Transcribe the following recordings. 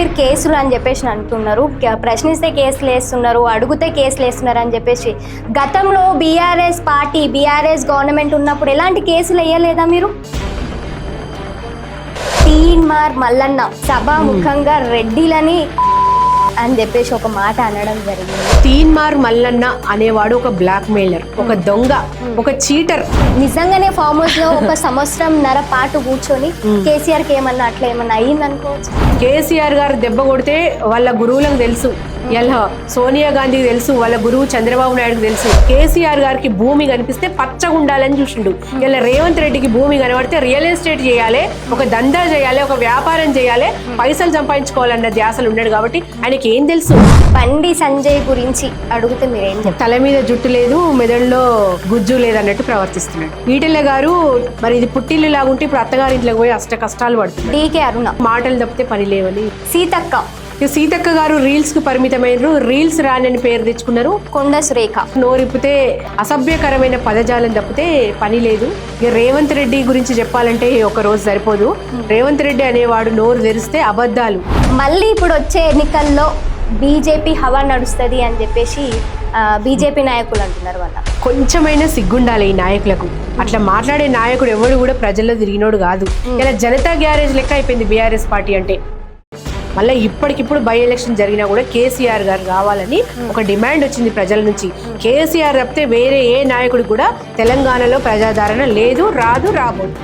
మీరు కేసులు అని చెప్పేసి అంటున్నారు, ప్రశ్నిస్తే కేసులు వేస్తున్నారు, అడిగితే కేసులు వేస్తున్నారు అని చెప్పేసి. గతంలో బీఆర్ఎస్ పార్టీ బీఆర్ఎస్ గవర్నమెంట్ ఉన్నప్పుడు ఎలాంటి కేసులు వేయలేదా మీరు? తీన్మార్ మల్లన్న సభాముఖంగా రెడ్డిలని అని చెప్పేసి ఒక మాట అనడం జరిగింది. తీన్మార్ మల్లన్న అనేవాడు ఒక బ్లాక్ మెయిలర్, ఒక దొంగ, ఒక చీటర్. నిజంగానే ఫామ్ హౌస్ లో ఒక సంవత్సరంన్నర పాటు కూర్చొని కేసీఆర్ కి ఏమన్నా అట్లా ఏమన్నా అయ్యింది అనుకోవచ్చు. కేసీఆర్ గారు దెబ్బ కొడితే వాళ్ళ గురువులకు తెలుసు, ఇలా సోనియా గాంధీకి తెలుసు, వాళ్ళ గురువు చంద్రబాబు నాయుడుకి తెలుసు. కేసీఆర్ గారికి భూమి కనిపిస్తే పచ్చగా ఉండాలని చూసిండు. ఇలా రేవంత్ రెడ్డికి భూమి కనబడితే రియల్ ఎస్టేట్ చేయాలి, ఒక దందా చేయాలి, ఒక వ్యాపారం చేయాలి, పైసలు సంపాదించుకోవాలన్న ధ్యాసలు ఉన్నాడు. కాబట్టి ఆయనకి ఏం తెలుసు? బండి సంజయ్ గురించి అడిగితే మీరేం చెప్తారు? తల మీద జుట్టు లేదు, మెదడులో గుజ్జు లేదన్నట్టు ప్రవర్తిస్తున్నాడు. ఈటెల గారు మరి ఇది పుట్టిల్లు లాగుంటే ఇప్పుడు అత్తగారింట్లోకి పోయి అష్ట కష్టాలు పడుతుంది. డీకే అరుణ మాటలు తప్పితే పని లేవని. సీతక్క గారు రీల్స్ కు పరిమితమైనరు, రీల్స్ రానని పేరు తెచ్చుకున్నారు. కొండ సురేఖ నోరిప్పితే అసభ్యకరమైన పదజాలం తప్పితే పని లేదు. ఇక రేవంత్ రెడ్డి గురించి చెప్పాలంటే ఒక రోజు సరిపోదు. రేవంత్ రెడ్డి అనేవాడు నోరు తెరిస్తే అబద్ధాలు. మళ్ళీ ఇప్పుడు వచ్చే ఎన్నికల్లో బీజేపీ హవా నడుస్తుంది అని చెప్పేసి బీజేపీ నాయకులు అంటున్నారు. వాళ్ళ కొంచెమైనా సిగ్గుండాలి ఈ నాయకులకు. అట్లా మాట్లాడే నాయకుడు ఎవడు కూడా ప్రజల్లో తిరిగినోడు కాదు. ఇలా జనతా గ్యారేజ్ లెక్క అయిపోయింది బీఆర్ఎస్ పార్టీ అంటే. మళ్ళీ ఇప్పటికిప్పుడు బై ఎలక్షన్ జరిగినా కూడా కేసీఆర్ గారు రావాలని ఒక డిమాండ్ వచ్చింది ప్రజల నుంచి. కేసీఆర్ తప్పితే వేరే ఏ నాయకుడు కూడా తెలంగాణలో ప్రజాదరణ లేదు, రాదు, రాబోదు.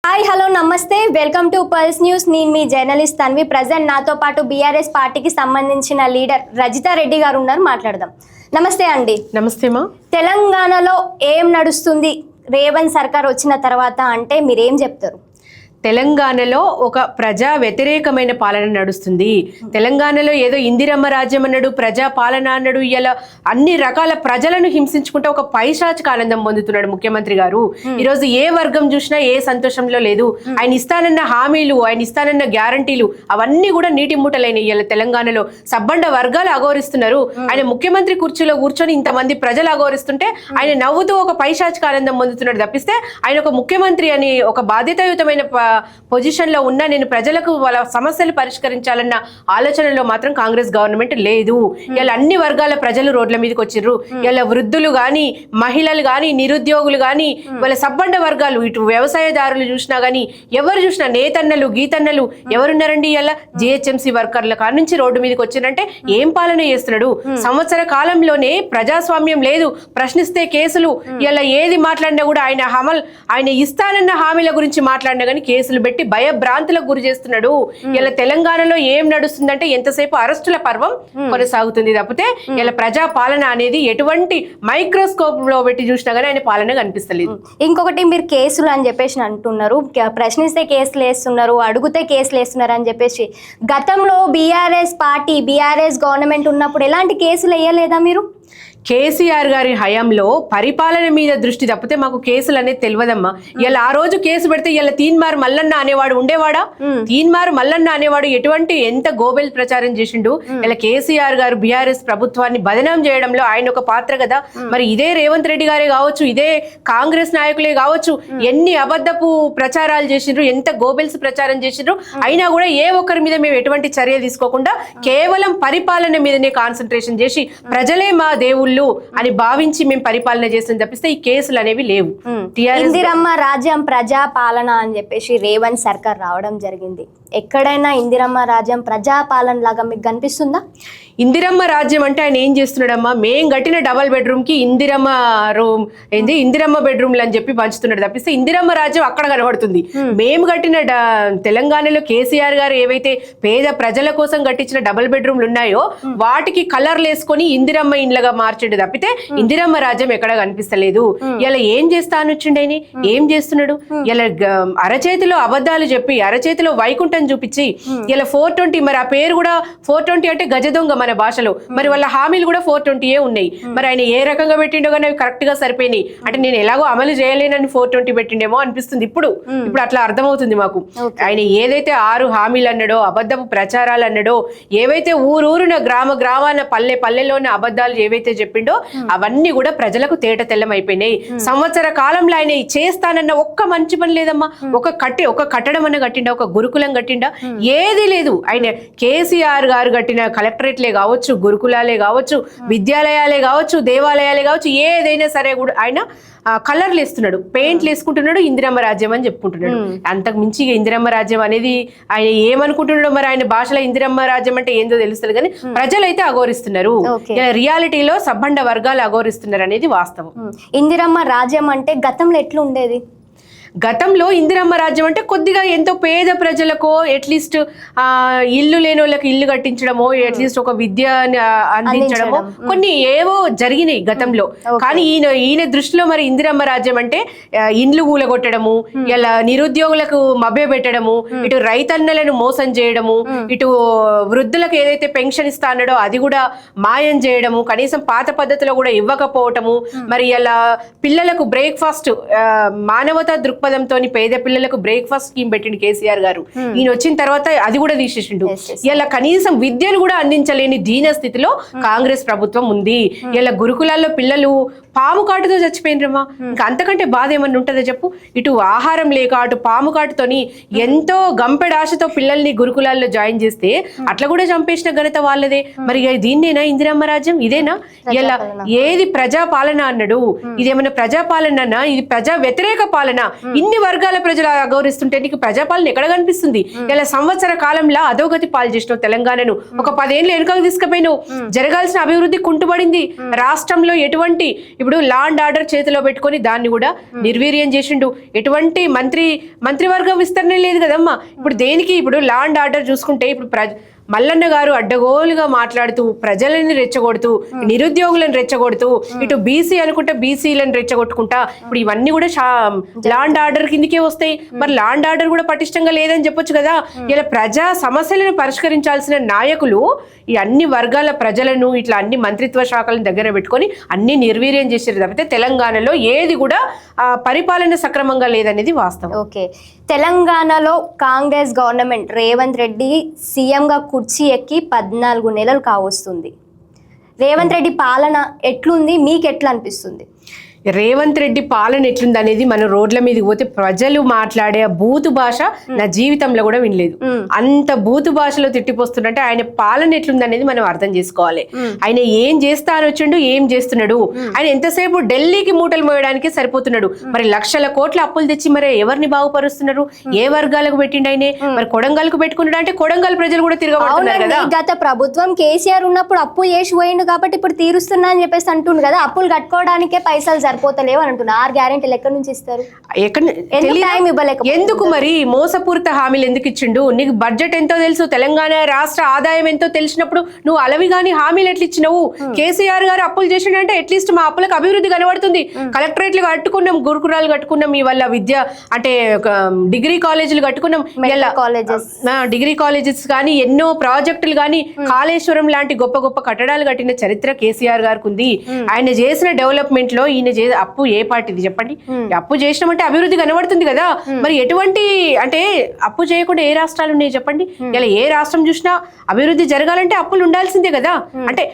హాయ్, హలో, నమస్తే, వెల్కమ్ టు పల్స్ న్యూస్. నేను మీ జర్నలిస్ట్ తన్వి. ప్రజెంట్ నాతో పాటు బీఆర్ఎస్ పార్టీకి సంబంధించిన లీడర్ రజితా రెడ్డి గారు ఉన్నారు, మాట్లాడదాం. నమస్తే అండి. నమస్తే మా. తెలంగాణలో ఏం నడుస్తుంది రేవంత్ సర్కార్ వచ్చిన తర్వాత అంటే మీరేం చెప్తారు? తెలంగాణలో ఒక ప్రజా వ్యతిరేకమైన పాలన నడుస్తుంది. తెలంగాణలో ఏదో ఇందిరమ్మ రాజ్యం అన్నాడు, ప్రజా పాలన అన్నాడు. ఇలా అన్ని రకాల ప్రజలను హింసించుకుంటే ఒక పైశాచిక ఆనందం పొందుతున్నాడు ముఖ్యమంత్రి గారు. ఈరోజు ఏ వర్గం చూసినా ఏ సంతోషంలో లేదు. ఆయన ఇస్తానన్న హామీలు, ఆయన ఇస్తానన్న గ్యారంటీలు అవన్నీ కూడా నీటి మూటలైన ఇలా తెలంగాణలో సబ్బండ వర్గాలు అఘోరిస్తున్నారు. ఆయన ముఖ్యమంత్రి కుర్చీలో కూర్చొని ఇంతమంది ప్రజలు అఘోరిస్తుంటే ఆయన నవ్వుతూ ఒక పైశాచిక ఆనందం పొందుతున్నాడు తప్పిస్తే ఆయన ఒక ముఖ్యమంత్రి అని ఒక బాధ్యతాయుతమైన పొజిషన్ లో ఉన్న నేను ప్రజలకు వాళ్ళ సమస్యలు పరిష్కరించాలన్న ఆలోచనలో మాత్రం కాంగ్రెస్ గవర్నమెంట్ లేదు. ఇలా అన్ని వర్గాల ప్రజలు రోడ్ల మీదకి వచ్చిర్రు. ఇలా వృద్ధులు గాని, మహిళలు గాని, నిరుద్యోగులు గాని, వాళ్ళ సబ్బండ వర్గాలు, ఇటు వ్యవసాయదారులు చూసినా గానీ, ఎవరు చూసినా నేతన్నలు గీతన్నలు ఎవరున్నారండి? ఇలా జిహెచ్ఎంసీ వర్కర్ల కాడ నుంచి రోడ్డు మీదకి వచ్చిందంటే ఏం పాలన చేస్తున్నాడు? సంవత్సర కాలంలోనే ప్రజాస్వామ్యం లేదు, ప్రశ్నిస్తే కేసులు. ఇలా ఏది మాట్లాడినా కూడా ఆయన ఇస్తానన్న హామీల గురించి మాట్లాడినా కానీ కేసులు పెట్టి భయభ్రాంతులకు గురి చేస్తున్నాడు. ఇలా తెలంగాణలో ఏం నడుస్తుందంటే ఎంతసేపు అరెస్టుల పర్వం కొనసాగుతుంది తప్పితే ఇలా ప్రజా పాలన అనేది ఎటువంటి మైక్రోస్కోప్ లో పెట్టి చూసినా కానీ ఆయన పాలన కనిపిస్తలేదు. ఇంకొకటి, మీరు కేసులు అని చెప్పేసి అంటున్నారు, ప్రశ్నిస్తే కేసులు వేస్తున్నారు, అడిగితే కేసులు వేస్తున్నారు అని చెప్పేసి. గతంలో బీఆర్ఎస్ పార్టీ బీఆర్ఎస్ గవర్నమెంట్ ఉన్నప్పుడు ఎలాంటి కేసులు వేయలేదా మీరు? కేసీఆర్ గారి హయాంలో పరిపాలన మీద దృష్టి తప్పితే మాకు కేసులు అనేది తెలియదమ్మా. ఇలా ఆ రోజు కేసు పెడితే ఇలా తీన్మార్ మల్లన్న అనేవాడు ఉండేవాడా? తీన్మార్ మల్లన్న అనేవాడు ఎంత గోబెల్ ప్రచారం చేసిండు. ఇలా కేసీఆర్ గారు బీఆర్ఎస్ ప్రభుత్వాన్ని బదనాం చేయడంలో ఆయన ఒక పాత్ర కదా. మరి ఇదే రేవంత్ రెడ్డి గారే కావచ్చు, ఇదే కాంగ్రెస్ నాయకులే కావచ్చు, ఎన్ని అబద్ధపు ప్రచారాలు చేసిండ్రు, ఎంత గోబెల్స్ ప్రచారం చేసిండ్రు. అయినా కూడా ఏ ఒక్కరి మీద మేము ఎటువంటి చర్య తీసుకోకుండా కేవలం పరిపాలన మీదనే కాన్సన్ట్రేషన్ చేసి ప్రజలే మా దేవుళ్ళు అని భావించి మేము పరిపాలన చేస్తాం తప్పిస్తే ఈ కేసులు అనేవి లేవు. ఇందిరమ్మ రాజ్యం ప్రజా పాలన అని చెప్పేసి రేవంత్ సర్కార్ రావడం జరిగింది. ఎక్కడైనా ఇందిరమ్మ రాజ్యం ప్రజా పాలన లాగా మీకు కనిపిస్తుందా? ఇందిరమ్మ రాజ్యం అంటే ఆయన ఏం చేస్తున్నాడమ్మా? మేం కట్టిన డబల్ బెడ్రూమ్ కి ఇందిరమ్మ బెడ్రూమ్లు అని చెప్పి పంచుతున్నాడు తప్పిస్తే ఇందిరమ్మ రాజ్యం అక్కడ కనబడుతుంది. మేము కట్టిన తెలంగాణలో కేసీఆర్ గారు ఏవైతే పేద ప్రజల కోసం కట్టించిన డబల్ బెడ్రూమ్లు ఉన్నాయో వాటికి కలర్లు వేసుకొని ఇందిరమ్మ ఇండ్లుగా మార్చిండు తప్పితే ఇందిరమ్మ రాజ్యం ఎక్కడ కనిపిస్తలేదు. ఇలా ఏం చేస్తానొచ్చిండని ఏం చేస్తున్నాడు? ఇలా అరచేతిలో అబద్ధాలు చెప్పి అరచేతిలో వైకుంఠం చూపించి ఇలా 420, మరి ఆ పేరు కూడా 420 అంటే గజ దొంగ. మన మన భాషలో. మరి వాళ్ళ హామీలు కూడా 420 ఉన్నాయి. మరి ఆయన ఏ రకంగా పెట్టిండో కానీ అవి కరెక్ట్ గా సరిపోయినాయి. అంటే నేను ఎలాగో అమలు చేయలేనని 420 పెట్టిండేమో అనిపిస్తుంది ఇప్పుడు అట్లా అర్థమవుతుంది మాకు. ఆయన ఏదైతే 6 హామీలు అన్నాడో, అబద్ధపు ప్రచారాలు అన్నాడో, ఏవైతే ఊరూరున గ్రామాన పల్లెల్లోని అబద్ధాలు ఏవైతే చెప్పిండో అవన్నీ కూడా ప్రజలకు తేట తెల్లం అయిపోయినాయి. సంవత్సర కాలంలో ఆయన చేస్తానన్న ఒక్క మంచి పని లేదమ్మా. ఒక కట్టడం అన్న కట్టిండా, ఒక గురుకులం కట్టిండా, ఏది లేదు. ఆయన కేసీఆర్ గారు కట్టిన కలెక్టరేట్లే కావచ్చు, గురుకులాలే కావచ్చు, విద్యాలయాలే కావచ్చు, దేవాలయాలే కావచ్చు, ఏదైనా సరే కూడా ఆయన కలర్లు వేస్తున్నాడు, పెయింట్లు వేసుకుంటున్నాడు, ఇందిరమ్మ రాజ్యం అని చెప్పుకుంటున్నాడు. అంతకు మించి ఇందిరమ్మ రాజ్యం అనేది ఆయన ఏమనుకుంటున్నాడో మరి. ఆయన భాషలో ఇందిరమ్మ రాజ్యం అంటే ఏందో తెలుస్తుంది కానీ ప్రజలైతే అఘోరిస్తున్నారు. రియాలిటీలో సబ్బండ వర్గాలు అఘోరిస్తున్నారు అనేది వాస్తవం. ఇందిరమ్మ రాజ్యం అంటే గతంలో ఎట్లా ఉండేది? గతంలో ఇందిరమ్మ రాజ్యం అంటే కొద్దిగా ఎంతో పేద ప్రజలకు అట్లీస్ట్ ఇల్లు లేని వాళ్ళకి ఇల్లు కట్టించడమో, అట్లీస్ట్ ఒక విద్య అందించడమో కొన్ని ఏవో జరిగినాయి గతంలో. కానీ ఈయన దృష్టిలో మరి ఇందిరమ్మ రాజ్యం అంటే ఇండ్లు కూలగొట్టడము, ఇలా నిరుద్యోగులకు మభ్య పెట్టడము, ఇటు రైతన్నలను మోసం చేయడము, ఇటు వృద్ధులకు ఏదైతే పెన్షన్ ఇస్తా అన్నాడో అది కూడా మాయం చేయడము, కనీసం పాత పద్ధతిలో కూడా ఇవ్వకపోవటము, మరి ఇలా పిల్లలకు బ్రేక్ఫాస్ట్ మానవతా దృక్పథంతో పేద పిల్లలకు బ్రేక్ఫాస్ట్ స్కీమ్ పెట్టిండు కేసీఆర్ గారు. ఈయన వచ్చిన తర్వాత అది కూడా తీసేసిండు. ఇలా కనీసం విద్యను కూడా అందించలేని దీన స్థితిలో కాంగ్రెస్ ప్రభుత్వం ఉంది. ఇలా గురుకులాల్లో పిల్లలు పాము కాటుతో చచ్చిపోయినరమ్మా. ఇంకా అంతకంటే బాధ ఏమన్నా ఉంటుందో చెప్పు. ఇటు ఆహారం లేక అటు పాము కాటుతోని ఎంతో గంపెడాశతో పిల్లల్ని గురుకులాల్లో జాయిన్ చేస్తే అట్లా కూడా చంపేసిన ఘనత వాళ్ళదే. మరి దీన్నేనా ఇందిరమ్మ రాజ్యం? ఇదేనా? ఇలా ఏది ప్రజాపాలన అన్నాడు, ఇదేమన్నా ప్రజాపాలన? ఇది ప్రజా వ్యతిరేక పాలన. ఇన్ని వర్గాల ప్రజలు గౌరవిస్తుంటే నీకు ప్రజాపాలన ఎక్కడ కనిపిస్తుంది? ఇలా సంవత్సర కాలంలో అధోగతి పాలు చేసినావు తెలంగాణను. ఒక 10 ఏళ్ళు వెనుకకు తీసుకుపోయినావు. జరగాల్సిన అభివృద్ధి కుంటుపడింది. రాష్ట్రంలో ఎటువంటి ఇప్పుడు లా అండ్ ఆర్డర్ చేతిలో పెట్టుకొని దాన్ని కూడా నిర్వీర్యం చేసిండు. ఎటువంటి మంత్రివర్గ విస్తరణ లేదు కదమ్మా. ఇప్పుడు దేనికి? ఇప్పుడు లా అండ్ ఆర్డర్ చూసుకుంటే ఇప్పుడు మల్లన్న గారు అడ్డగోలుగా మాట్లాడుతూ ప్రజలని రెచ్చగొడుతూ, నిరుద్యోగులను రెచ్చగొడుతూ, ఇటు బీసీ అనుకుంటే బీసీలను రెచ్చగొట్టుకుంటా ఇప్పుడు ఇవన్నీ కూడా లా అండ్ ఆర్డర్ కిందకే వస్తాయి. మరి లా అండ్ ఆర్డర్ కూడా పటిష్టంగా లేదని చెప్పొచ్చు కదా. ఇలా ప్రజా సమస్యలను పరిష్కరించాల్సిన నాయకులు ఈ అన్ని వర్గాల ప్రజలను ఇట్లా అన్ని మంత్రిత్వ శాఖలను దగ్గర పెట్టుకొని అన్ని నిర్వీర్యం చేసారు తప్పితే తెలంగాణలో ఏది కూడా పరిపాలన సక్రమంగా లేదనేది వాస్తవం. ఓకే, తెలంగాణలో కాంగ్రెస్ గవర్నమెంట్ రేవంత్ రెడ్డి సీఎంగా కుర్చీ ఎక్కి 14 నెలలు కావస్తుంది. రేవంత్ రెడ్డి పాలన ఎట్లుంది, మీకు ఎట్లా అనిపిస్తుంది? రేవంత్ రెడ్డి పాలన ఎట్లుంది అనేది మనం రోడ్ల మీదకి పోతే ప్రజలు మాట్లాడే బూతు భాష నా జీవితంలో కూడా వినలేదు. అంత బూతు భాషలో తిట్టిపోస్తున్నట్టే ఆయన పాలన ఎట్లుంది అనేది మనం అర్థం చేసుకోవాలి. ఆయన ఏం చేస్తా అని వచ్చిండు, ఏం చేస్తున్నాడు? ఆయన ఎంతసేపు ఢిల్లీకి మూటలు మోయడానికి సరిపోతున్నాడు. మరి లక్షల కోట్ల అప్పులు తెచ్చి మరి ఎవరిని బాగుపరుస్తున్నారు? ఏ వర్గాలకు పెట్టిండు ఆయన? మరి కొడంగల్కు పెట్టుకున్నాడు అంటే కొడంగల్ ప్రజలు కూడా తిరగబడుతున్నారు కదా. గత ప్రభుత్వం కేసీఆర్ ఉన్నప్పుడు అప్పు చేసి పోయిండు కాబట్టి ఇప్పుడు తీరుస్తున్నా అని చెప్పేసి అంటుండు కదా. అప్పులు కట్టుకోవడానికే పైసలు సరిపోతలేవు అని అంటున్నా. 6 గ్యారెంటీలు ఎక్కడి నుంచి ఇస్తారు? ఎందుకు మరి మోసపూరిత హామీలు ఎందుకు ఇచ్చిండు? నీకు బడ్జెట్ ఎంతో తెలుసు, తెలంగాణ రాష్ట్ర ఆదాయం ఎంతో తెలిసినప్పుడు నువ్వు అలవి గాని హామీలు ఎట్లా ఇచ్చినావు? కేసీఆర్ గారు అప్పులు చేసిండంటే అట్లీస్ట్ మా అప్పులకు అభివృద్ధి కనబడుతుంది. కలెక్టరేట్లు కట్టుకున్నాం, గురుకులాలు కట్టుకున్నాం, ఇవాళ విద్య అంటే డిగ్రీ కాలేజీలు కట్టుకున్నాం, డిగ్రీ కాలేజెస్ కానీ ఎన్నో ప్రాజెక్టులు కానీ కాళేశ్వరం లాంటి గొప్ప గొప్ప కట్టడాలు కట్టిన చరిత్ర కేసీఆర్ గారికి ఉంది. ఆయన చేసిన డెవలప్మెంట్ లో ఈయన అప్పు ఏ పార్టీది చెప్పండి? అప్పు చేసినామంటే అభివృద్ధి కనబడుతుంది కదా. మరి ఎటువంటి అంటే అప్పు చేయకుండా ఏ రాష్ట్రాలు ఉన్నాయి చెప్పండి? ఇలా ఏ రాష్ట్రం చూసినా అభివృద్ధి జరగాలంటే అప్పులు ఉండాల్సిందే కదా. అంటే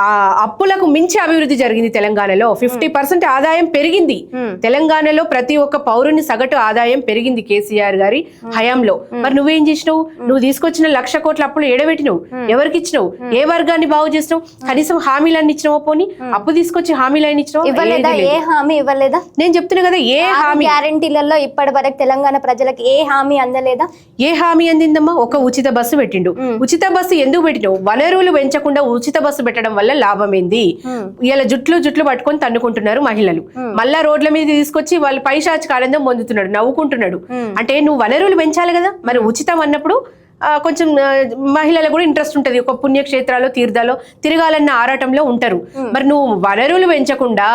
ఆ అప్పులకు మించి అభివృద్ధి జరిగింది తెలంగాణలో. 50% ఆదాయం పెరిగింది తెలంగాణలో. ప్రతి ఒక్క పౌరుని సగటు ఆదాయం పెరిగింది కేసీఆర్ గారి హయాంలో. మరి నువ్వేం చేసినావు? నువ్వు తీసుకొచ్చిన 1,00,000 కోట్ల అప్పులు ఏడబెట్టినావు? ఎవరికి ఇచ్చినావు? ఏ వర్గాన్ని బాగు చేసినావు? కనీసం హామీలన్నీ ఇచ్చినావో? పోనీ అప్పు తీసుకొచ్చి హామీలన్నీ ఇచ్చినావు? ఏ హామీ ఇవ్వలేదా? నేను చెప్తున్నా కదా, ఏ హామీ గ్యారెంటీలలో ఇప్పటి వరకు తెలంగాణ ప్రజలకు ఏ హామీ అందలేదా? ఏ హామీ అందిందమ్మా? ఒక ఉచిత బస్సు పెట్టిండు. ఉచిత బస్సు ఎందుకు పెట్టినావు? వనరులు పెంచకుండా ఉచిత బస్సు పెట్టడం వల్ల లాభం ఏంది? ఇలా జుట్లు పట్టుకొని తన్నుకుంటున్నారు మహిళలు. మళ్ళా రోడ్ల మీద తీసుకొచ్చి వాళ్ళు పైశాచిక ఆనందం పొందుతున్నాడు, నవ్వుకుంటున్నాడు. అంటే నువ్వు వనరులు పెంచాలి కదా. మరి ఉచితం అన్నప్పుడు కొంచెం మహిళలకు కూడా ఇంట్రెస్ట్ ఉంటుంది, ఒక పుణ్యక్షేత్రాలు తీర్థాలు తిరగాలన్న ఆరాటంలో ఉంటారు. మరి నువ్వు వనరులు పెంచకుండా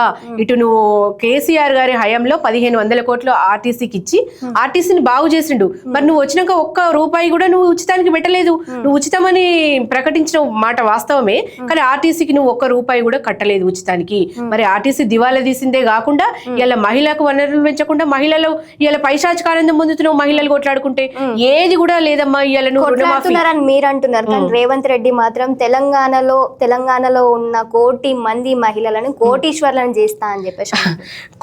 ఇటు నువ్వు కేసీఆర్ గారి హయాంలో 1500 కోట్లు ఆర్టీసీకి ఇచ్చి ఆర్టీసీని బాగు చేసిండు. మరి నువ్వు వచ్చినాక ఒక్క రూపాయి కూడా నువ్వు ఉచితానికి పెట్టలేదు. నువ్వు ఉచితమని ప్రకటించిన మాట వాస్తవమే, కానీ ఆర్టీసీకి నువ్వు ఒక్క రూపాయి కూడా కట్టలేదు ఉచితానికి. మరి ఆర్టీసీ దివాలా తీసిందే కాకుండా ఇలా మహిళలకు వనరులు పెంచకుండా మహిళలు ఇలా పైశాచిక ఆనందం పొందుతున్నావు. మహిళలు కొట్లాడుకుంటే ఏది కూడా లేదమ్మా. ఇలా నువ్వు కొట్లాడుతున్నారని మీరు అంటున్నారు, కానీ రేవంత్ రెడ్డి మాత్రం తెలంగాణలో ఉన్న 1 కోటి మంది మహిళలను కోటీశ్వర్లను చేస్తా అని చెప్పేసి 1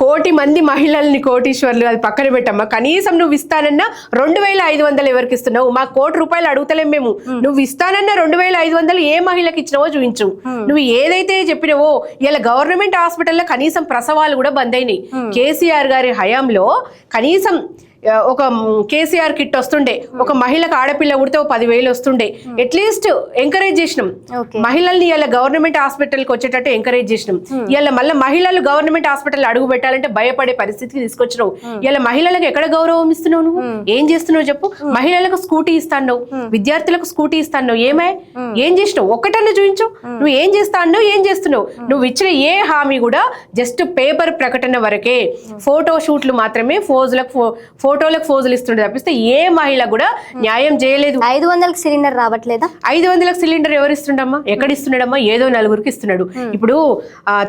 కోటి మంది మహిళల్ని కోటీశ్వర్లు అది పక్కన పెట్టమ్మా. కనీసం నువ్వు ఇస్తానన్నా 2500 ఎవరికి ఇస్తున్నావు? మా 1 కోటి రూపాయలు అడుగుతలేం మేము. నువ్వు ఇస్తానన్నా 2500 ఏ మహిళకి ఇచ్చినావో చూపించు. నువ్వు ఏదైతే చెప్పినావో ఇలా గవర్నమెంట్ హాస్పిటల్లో కనీసం ప్రసవాలు కూడా బంద్ అయినాయి. కేసీఆర్ గారి హయాంలో కనీసం ఒక కేసీఆర్ కిట్ వస్తుండే, ఒక మహిళకు ఆడపిల్ల ఉడితే 10,000 వస్తుండే. అట్లీస్ట్ ఎంకరేజ్ చేసినాం మహిళల్ని. ఇలా గవర్నమెంట్ హాస్పిటల్కి వచ్చేటట్టు ఎంకరేజ్ చేసినాం. ఇలా మళ్ళీ మహిళలు గవర్నమెంట్ హాస్పిటల్ అడుగు పెట్టాలంటే భయపడే పరిస్థితికి తీసుకొచ్చినావు. ఇలా మహిళలకు ఎక్కడ గౌరవం ఇస్తున్నావు? నువ్వు ఏం చేస్తున్నావు చెప్పు? మహిళలకు స్కూటీ ఇస్తాను, విద్యార్థులకు స్కూటీ ఇస్తాను, ఏం చేసినావు? ఒక్కటన్నా చూపించు. నువ్వు ఏం చేస్తాను, ఏం చేస్తున్నావు? నువ్వు ఇచ్చిన ఏ హామీ కూడా జస్ట్ పేపర్ ప్రకటన వరకే, ఫోటో షూట్లు మాత్రమే, ఫోటోలకు ఫోజులు ఇస్తుండే తప్పిస్తే ఏ మహిళ కూడా న్యాయం చేయలేదు. 500 సిలిండర్ రావట్లేదా? 500 సిలిండర్ ఎవరు ఇస్తుండమ్మా? ఎక్కడ ఇస్తున్నాడమ్మా? ఏదో 4గురికి ఇస్తున్నాడు. ఇప్పుడు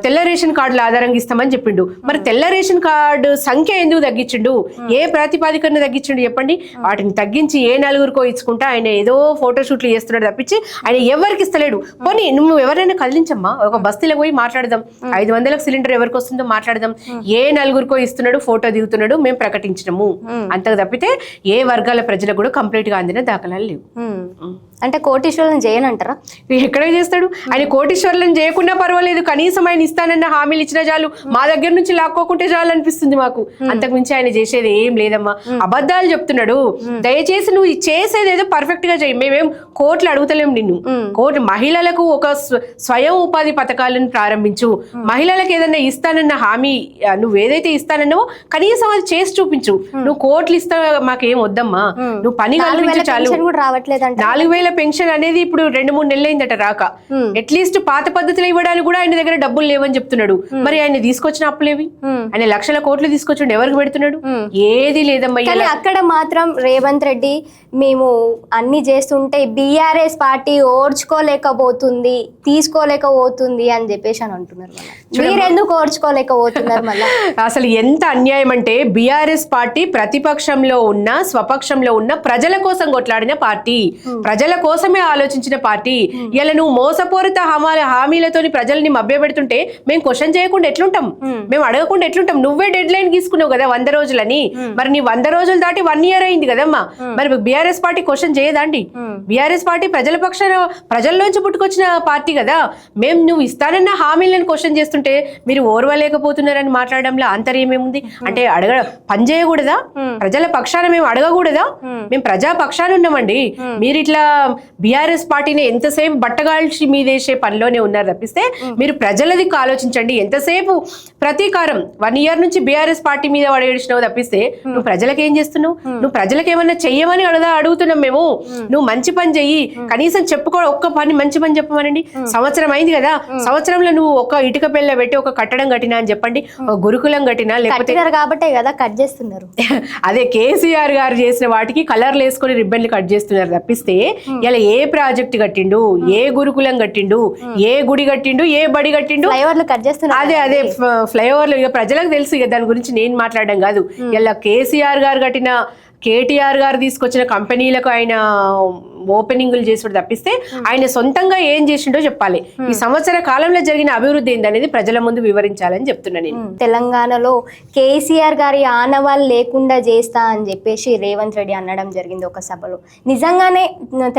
తెల్ల రేషన్ కార్డుల ఆధారంగా ఇస్తామని చెప్పిండు. మరి తెల్ల రేషన్ కార్డు సంఖ్య ఎందుకు తగ్గించిండు? ఏ ప్రాతిపాదికన తగ్గించిండు చెప్పండి? వాటిని తగ్గించి ఏ 4గురికో ఇచ్చుకుంటా ఆయన ఏదో ఫోటోషూట్లు చేస్తున్నాడు తప్పించి ఆయన ఎవరికి ఇస్తలేడు. పోనీ నువ్వు ఎవరైనా కదిలించమ్మా, ఒక బస్తీలో పోయి మాట్లాడదాం, 500 సిలిండర్ ఎవరికి వస్తుందో మాట్లాడదాం. ఏ 4గురికో ఇస్తున్నాడు, ఫోటో దిగుతున్నాడు, మేము ప్రకటించినము అంతకు తప్పితే ఏ వర్గాల ప్రజలకు కూడా కంప్లీట్ గా అందిన దాఖలాలు లేవు. అంటే కోటీశ్వరులను చేయనంటారా? ఎక్కడ చేస్తాడు ఆయన? కోటీశ్వరులను చేయకున్నా పర్వాలేదు, కనీసం ఆయన ఇస్తానన్న హామీలు ఇచ్చిన చాలు, మా దగ్గర నుంచి లాక్కోకుంటే చాలు అనిపిస్తుంది మాకు. అంతకు మించి ఆయన చేసేది ఏం లేదమ్మా. అబద్ధాలు చెప్తున్నాడు. దయచేసి నువ్వు చేసేది ఏదో పర్ఫెక్ట్ గా చేయి. మేమేం కోట్లు అడుగుతలేం నిన్ను. మహిళలకు ఒక స్వయం ఉపాధి పథకాలను ప్రారంభించు. మహిళలకు ఏదైనా ఇస్తానన్న హామీ నువ్వు ఏదైతే ఇస్తానన్నావో కనీసం అది చేసి చూపించు. నువ్వు కోట్లు ఇస్తా మాకేం వద్దమ్మా, నువ్వు పని కల్పించు చాలు. 4,000 పెన్షన్ అనేది ఇప్పుడు 2-3 నెలలు అయిందట రాక. అట్లీస్ట్ పాత పద్ధతిలో ఇవ్వడానికి కూడా ఆయన దగ్గర డబ్బులు లేవని చెప్తున్నాడు. మరి ఆయన తీసుకొచ్చిన అప్పులేవి? ఆయన లక్షల కోట్లు తీసుకొచ్చిండు, ఎవరికి పెడుతున్నాడు? ఏది లేదమ్మా. అక్కడ మాత్రం రేవంత్ రెడ్డి మేము అన్ని చేస్తుంటే బీఆర్ఎస్ పార్టీ ఓర్చుకోలేకపోతుంది, తీసుకోలేకపోతుంది అని చెప్పేసి అని అంటున్నారు. మీరెందుకు ఓర్చుకోలేకపోతున్నారు? మళ్ళీ అసలు ఎంత అన్యాయం అంటే, బీఆర్ఎస్ పార్టీ ప్రతిపక్షంలో ఉన్న స్వపక్షంలో ఉన్న ప్రజల కోసం కొట్లాడిన పార్టీ, ప్రజల కోసమే ఆలోచించిన పార్టీ. ఇలా నువ్వు మోసపూరిత హామీలతోని ప్రజల్ని మభ్యపెడుతుంటే మేము క్వశ్చన్ చేయకుండా ఎట్లుంటాం? మేము అడగకుండా ఎట్లుంటాం? నువ్వే డెడ్ లైన్ తీసుకున్నావు కదా 100 రోజులని. మరి నీ 100 రోజులు దాటి 1 year అయింది కదమ్మా. మరి బీఆర్ఎస్ పార్టీ క్వశ్చన్ చేయదండి? బీఆర్ఎస్ పార్టీ ప్రజల పక్షాన ప్రజల్లోంచి పుట్టుకొచ్చిన పార్టీ కదా. మేము నువ్వు ఇస్తానన్న హామీలను క్వశ్చన్ చేస్తుంటే మీరు ఓర్వలేకపోతున్నారని మాట్లాడడంలో ఆంతర్యం ఏముంది? అంటే పని చేయకూడదా? ప్రజల పక్షాన మేము అడగకూడదా? మేము ప్రజా పక్షాన ఉన్నామండి. మీరు ఇట్లా బీఆర్ఎస్ పార్టీని ఎంతసేపు బట్టగాల్చి మీదేసే పనిలోనే ఉన్నారు తప్పిస్తే మీరు ప్రజలది ఆలోచించండి. ఎంతసేపు ప్రతీకారం 1 year నుంచి బీఆర్ఎస్ పార్టీ మీద పడేసినావు తప్పిస్తే నువ్వు ప్రజలకు ఏం చేస్తున్నావు? నువ్వు ప్రజలకు ఏమన్నా చెయ్యమని అడుగుతున్నాం మేము. నువ్వు మంచి పని చెయ్యి, కనీసం చెప్పుకో, ఒక్క పని మంచి పని చెప్పమనండి. సంవత్సరం అయింది కదా, సంవత్సరంలో నువ్వు ఒక ఇటుక పెళ్ళ పెట్టి ఒక కట్టడం కట్టినా అని చెప్పండి, ఒక గురుకులం కట్టినా, లేకపోతే కాబట్టే కదా కట్ చేస్తున్నారు. అదే కేసీఆర్ గారు చేసిన వాటికి కలర్లు వేసుకొని రిబ్బన్లు కట్ చేస్తున్నారు తప్పిస్తే ఇలా ఏ ప్రాజెక్ట్ కట్టిండు, ఏ గురుకులం కట్టిండు, ఏ గుడి కట్టిండు, ఏ బడి కట్టిండు, ఫ్లైఓవర్లు కట్ చేస్తున్నారు. అదే ఫ్లైఓవర్లు ఇక ప్రజలకు తెలుసు ఇక, దాని గురించి నేను మాట్లాడడం కాదు. ఇలా కేసీఆర్ గారు కట్టిన, కేటీఆర్ గారు తీసుకొచ్చిన కంపెనీలకు ఆయన ఓపెనింగ్లు చేసుడు తప్పిస్తే ఆయన సొంతంగా ఏం చేసిండో చెప్పాలి. ఈ సంవత్సర కాలంలో జరిగిన అభివృద్ధి ఏందనేది ప్రజల ముందు వివరించాలని చెప్తున్నా నేను. తెలంగాణలో కేసీఆర్ గారి ఆనవాళ్ళు లేకుండా చేస్తా అని చెప్పేసి రేవంత్ రెడ్డి అనడం జరిగింది ఒక సభలో. నిజంగానే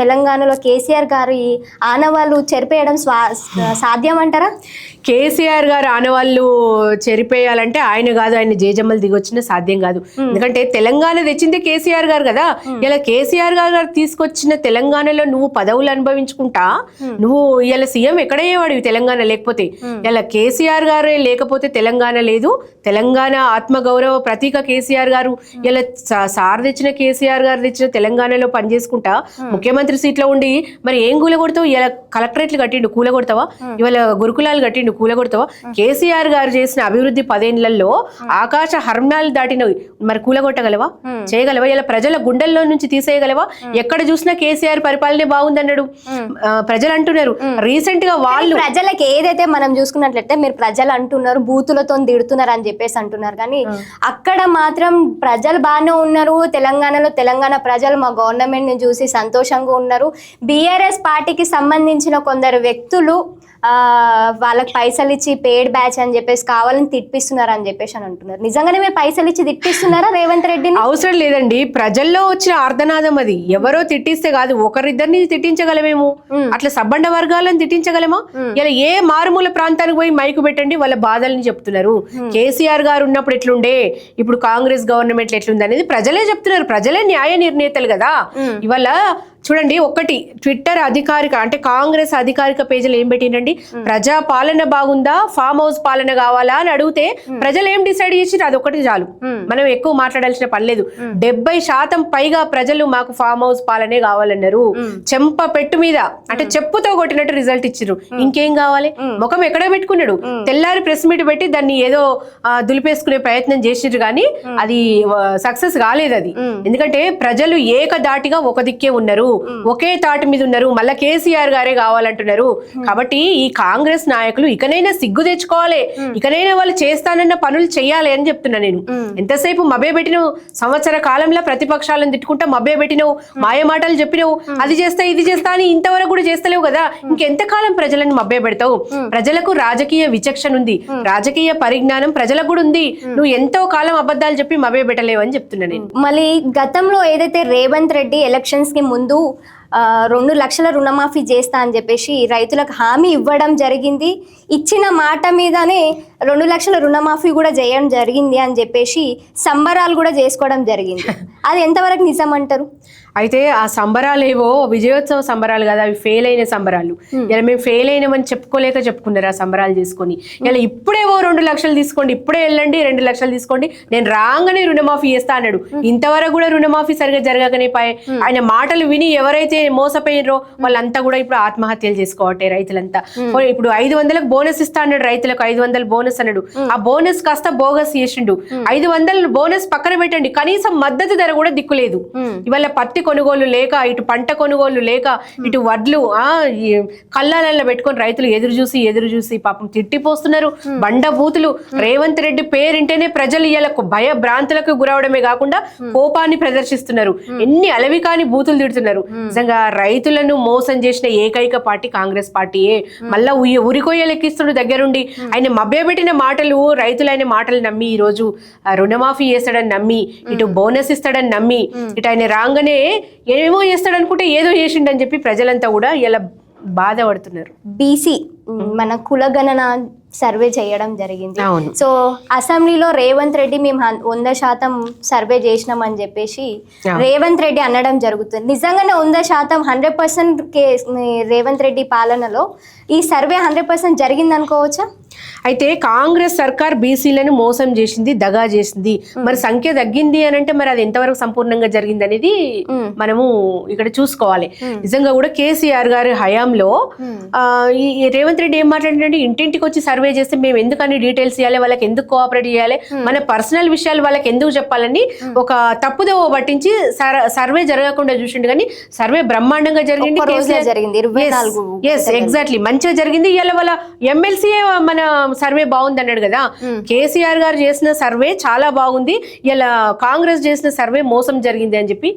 తెలంగాణలో కేసీఆర్ గారి ఆనవాళ్ళు చెరిపేయడం సాధ్యం అంటారా? కేసీఆర్ గారు ఆనవాళ్ళు చెరిపేయాలంటే ఆయన కాదు, ఆయన జేజమ్మలు దిగొచ్చిన సాధ్యం కాదు. ఎందుకంటే తెలంగాణ తెచ్చింది కేసీఆర్ గారు కదా. ఇలా కేసీఆర్ గారు తీసుకొచ్చిన తెలంగాణలో నువ్వు పదవులు అనుభవించుకుంటా నువ్వు ఇలా సీఎం ఎక్కడయ్యేవాడివి తెలంగాణ లేకపోతే? ఇలా కేసీఆర్ గారే లేకపోతే తెలంగాణ లేదు. తెలంగాణ ఆత్మగౌరవ ప్రతీక కేసీఆర్ గారు. ఇలా సార్ తెచ్చిన కేసీఆర్ గారు తెచ్చిన తెలంగాణలో పనిచేసుకుంటా ముఖ్యమంత్రి సీట్లో ఉండి మరి ఏం కూలగొడతావు? ఇలా కలెక్టరేట్లు కట్టిండు కూలగొడతావా? ఇవాళ గురుకులాలు కట్టిండు కూలగొడతావా? కేసీఆర్ గారు చేసిన అభివృద్ధి 10 ఏళ్లలో ఆకాశ హర్మ్యాలు దాటినవి మరి కూలగొట్టగలవా? చేయగలవా? ఇలా ప్రజల గుండెల్లో నుంచి తీసేయగలవా? ఎక్కడ చూసినా కేసీఆర్ పరిపాలనే బాగుందన్నాడు ప్రజలు అంటున్నారు. రీసెంట్ గా వాళ్ళు ప్రజలకు ఏదైతే మనం చూసుకున్నట్లయితే మీరు ప్రజలు అంటున్నారు బూతులతో తిడుతున్నారు అని చెప్పేసి అంటున్నారు, కానీ అక్కడ మాత్రం ప్రజలు బాగానే ఉన్నారు. తెలంగాణలో తెలంగాణ ప్రజలు మా గవర్నమెంట్ ని చూసి సంతోషంగా ఉన్నారు. బీఆర్ఎస్ పార్టీకి సంబంధించిన కొందరు వ్యక్తులు వాళ్ళకి పైసలు ఇచ్చి పేడ్ బ్యాచ్ అని చెప్పేసి కావాలని తిట్టిస్తున్నారు అని చెప్పేసి అని అంటున్నారు. నిజంగానే మీరు పైసలు ఇచ్చి తిట్టిస్తున్నారా రేవంత్ రెడ్డిని? అవసరం లేదండి, ప్రజల్లో వచ్చిన ఆర్ధనాదం అది. ఎవరో తిట్టిస్తే కాదు, ఒకరిద్దరిని తిట్టించగలమేమో, అట్లా సబ్బండ వర్గాలను తిట్టించగలమా? ఇలా ఏ మారుమూల ప్రాంతానికి పోయి మైకు పెట్టండి వాళ్ళ బాధల్ని చెప్తున్నారు. కేసీఆర్ గారు ఉన్నప్పుడు ఎట్లుండే, ఇప్పుడు కాంగ్రెస్ గవర్నమెంట్ ఎట్లుంది అనేది ప్రజలే చెప్తున్నారు. ప్రజలే న్యాయ నిర్ణేతలు కదా. ఇవాళ చూడండి, ఒకటి ట్విట్టర్ అధికారిక అంటే కాంగ్రెస్ అధికారిక పేజీలో ఏం పెట్టిండండి, ప్రజా పాలన బాగుందా ఫామ్ హౌస్ పాలన కావాలా అని అడిగితే ప్రజలు ఏం డిసైడ్ చేసి అది ఒకటి చాలు, మనం ఎక్కువ మాట్లాడాల్సిన పని లేదు. 70% పైగా ప్రజలు మాకు ఫామ్ హౌస్ పాలనే కావాలన్నారు. చెంప పెట్టు మీద అంటే చెప్పుతో కొట్టినట్టు రిజల్ట్ ఇచ్చిర్రు. ఇంకేం కావాలి? ముఖం ఎక్కడ పెట్టుకున్నాడు? తెల్లారి ప్రెస్ మీట్ పెట్టి దాన్ని ఏదో దులిపేసుకునే ప్రయత్నం చేసిర్రు, కానీ అది సక్సెస్ కాలేదు. అది ఎందుకంటే ప్రజలు ఏకదాటిగా ఒక దిక్కే ఉన్నారు, ఒకే తాటి మీద ఉన్నారు. మళ్ళా కేసీఆర్ గారే కావాలంటున్నారు. కాబట్టి ఈ కాంగ్రెస్ నాయకులు ఇకనైనా సిగ్గు తెచ్చుకోవాలి, ఇకనైనా వాళ్ళు చేస్తానన్న పనులు చెయ్యాలి అని చెప్తున్నా నేను. ఎంతసేపు మభ్య పెట్టినవు, సంవత్సర కాలంలో ప్రతిపక్షాలను తిట్టుకుంటా మభ్య పెట్టినవు, మాయ మాటలు చెప్పినవు, అది చేస్తా ఇది చేస్తా అని ఇంతవరకు కూడా చేస్తలేవు కదా. ఇంకెంతకాలం ప్రజలను మభ్య పెడతావు? ప్రజలకు రాజకీయ విచక్షణ ఉంది, రాజకీయ పరిజ్ఞానం ప్రజలకు కూడా ఉంది. నువ్వు ఎంతో కాలం అబద్ధాలు చెప్పి మభ్య పెట్టలేవు అని చెప్తున్నా నేను. మళ్ళీ గతంలో ఏదైతే రేవంత్ రెడ్డి ఎలక్షన్స్ కి ముందు 2 లక్షల రుణమాఫీ చేస్తా అని చెప్పేసి రైతులకు హామీ ఇవ్వడం జరిగింది. ఇచ్చిన మాట మీదనే 2 లక్షల రుణమాఫీ కూడా చేయడం జరిగింది అని చెప్పేసి సంబరాలు కూడా చేసుకోవడం జరిగింది. అది ఎంతవరకు నిజం అంటారు? అయితే ఆ సంబరాలు ఏవో విజయోత్సవ సంబరాలు కదా, అవి ఫెయిల్ అయిన సంబరాలు. ఇలా మేము ఫెయిల్ అయినామని చెప్పుకున్నారు ఆ సంబరాలు చేసుకొని. ఇలా ఇప్పుడేవో 2 లక్షలు తీసుకోండి, ఇప్పుడే వెళ్ళండి 2 లక్షలు తీసుకోండి, నేను రాగానే రుణమాఫీ చేస్తా అన్నాడు. ఇంతవరకు కూడా రుణమాఫీ సరిగా జరగకనే పాయే. ఆయన మాటలు విని ఎవరైతే మోసపోయినరో వాళ్ళంతా కూడా ఇప్పుడు ఆత్మహత్యలు చేసుకోవట్టే రైతులంతా. ఇప్పుడు 500లకు బోనస్ ఇస్తా అన్నాడు, రైతులకు 500 బోనస్ అన్నాడు. ఆ బోనస్ కాస్త బోగస్ చేసిండు. 500 బోనస్ పక్కన పెట్టండి, కనీసం మద్దతు ధర కూడా దిక్కులేదు. ఇవాళ పత్తి కొనుగోలు లేక, ఇటు పంట కొనుగోలు లేక, ఇటు వడ్లు కళ్ళాలలో పెట్టుకొని రైతులు ఎదురు చూసి పాపం తిట్టిపోస్తున్నారు. బండబూతులు. రేవంత్ రెడ్డి పేరింటేనే ప్రజలు ఇలా భయ భ్రాంతులకు గురవడమే కాకుండా కోపాన్ని ప్రదర్శిస్తున్నారు. ఎన్ని అలవికాని బూతులు తిడుతున్నారు. నిజంగా రైతులను మోసం చేసిన ఏకైక పార్టీ కాంగ్రెస్ పార్టీయే. మళ్ళా ఉరికొయ్య లెక్కిస్తుడు దగ్గరుండి ఆయన మభ్యపెట్టిన మాటలు, రైతులు ఆయన మాటలు నమ్మి ఈ రోజు రుణమాఫీ చేస్తాడని నమ్మి, ఇటు బోనస్ ఇస్తాడని నమ్మి, ఇటు ఆయన రాగానే ఏమో చేస్తాడనుకుంటే ఏదో చేసిండని చెప్పి ప్రజలంతా కూడా ఇలా బాధపడుతున్నారు. బీసీ మన కులగణన సర్వే చేయడం జరిగింది. సో అసెంబ్లీలో రేవంత్ రెడ్డి మేము 100% సర్వే చేసినామని చెప్పేసి రేవంత్ రెడ్డి అనడం జరుగుతుంది. నిజంగానే 100% 100% రేవంత్ రెడ్డి పాలనలో ఈ సర్వే 100% జరిగింది అనుకోవచ్చా? అయితే కాంగ్రెస్ సర్కార్ బీసీలను మోసం చేసింది, దగా చేసింది. మరి సంఖ్య తగ్గింది అని అంటే మరి అది ఎంతవరకు సంపూర్ణంగా జరిగింది అనేది మనము ఇక్కడ చూసుకోవాలి. నిజంగా కూడా కేసీఆర్ గారి హయాంలో ఈ రేవంత్ రెడ్డి ఏం మాట్లాడిందంటే, ఇంటింటికి వచ్చి సర్వే చేస్తే మేము ఎందుకని డీటెయిల్స్ ఇవ్వాలి, వాళ్ళకి ఎందుకు కోఆపరేట్ చేయాలి, మన పర్సనల్ విషయాలు వాళ్ళకి ఎందుకు చెప్పాలని ఒక తప్పుదోవ పట్టించి సర్వే జరగకుండా చూసిండు. కానీ సర్వే బ్రహ్మాండంగా జరిగింది. ఎగ్జాక్ట్లీ మంచిగా జరిగింది. ఇలా వాళ్ళ ఎమ్మెల్సీఏ మన సర్వే బాగుంది అన్నాడు కదా. కేసీఆర్ గారు చేసిన సర్వే చాలా బాగుంది, ఇలా కాంగ్రెస్ చేసిన సర్వే మోసం జరిగింది అని చెప్పి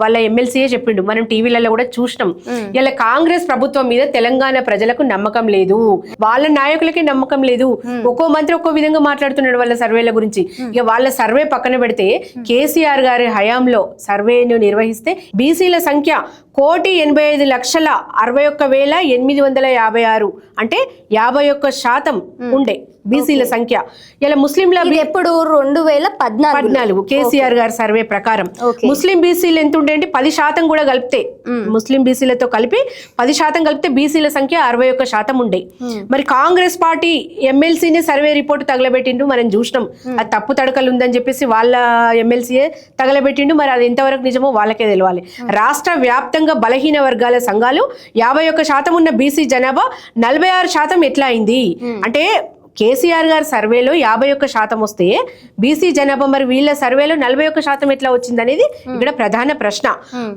వాళ్ళ ఎమ్మెల్సీఏ చెప్పిండు. మనం టీవీలలో కూడా చూసినాం. ఇలా కాంగ్రెస్ ప్రభుత్వం మీద తెలంగాణ ప్రజలకు నమ్మకం లేదు, వాళ్ళ నాయకులకి నమ్మకం లేదు. ఒక్కో మంత్రి ఒక్కో విధంగా మాట్లాడుతున్నాడు వాళ్ళ సర్వేల గురించి. ఇక వాళ్ళ సర్వే పక్కన పెడితే కేసీఆర్ గారి హయాంలో సర్వేను నిర్వహిస్తే బీసీల సంఖ్య 1,85,61,856 అంటే 51% ఉండే బీసీల సంఖ్య. ఇలా ముస్లింల ఇది ఎప్పుడు 2014 కేసీఆర్ గారి సర్వే ప్రకారం ముస్లిం బీసీలు ఎంత ఉండే అంటే 10% కూడా కలిపితే, ముస్లిం బీసీలతో కలిపి 10% కలిపితే బీసీల సంఖ్య 61% ఉండే. మరి కాంగ్రెస్ పార్టీ ఎమ్మెల్సీనే సర్వే రిపోర్ట్ తగలబెట్టిండు, మనం చూసినాం. అది తప్పు తడకలు ఉందని చెప్పేసి వాళ్ళ ఎమ్మెల్సీయే తగలబెట్టిండు. మరి అది ఎంతవరకు నిజమో వాళ్ళకే తెలియాలి. రాష్ట్ర వ్యాప్తంగా బలహీన వర్గాల సంఘాలు 51% ఉన్న బీసీ జనాభా 46% ఎట్లా అయింది అంటే, కేసీఆర్ గారి సర్వేలో 51% వస్తే బీసీ జనాభా మరి వీళ్ళ సర్వేలో 41% ఎట్లా వచ్చింది అనేది ఇక్కడ ప్రధాన ప్రశ్న.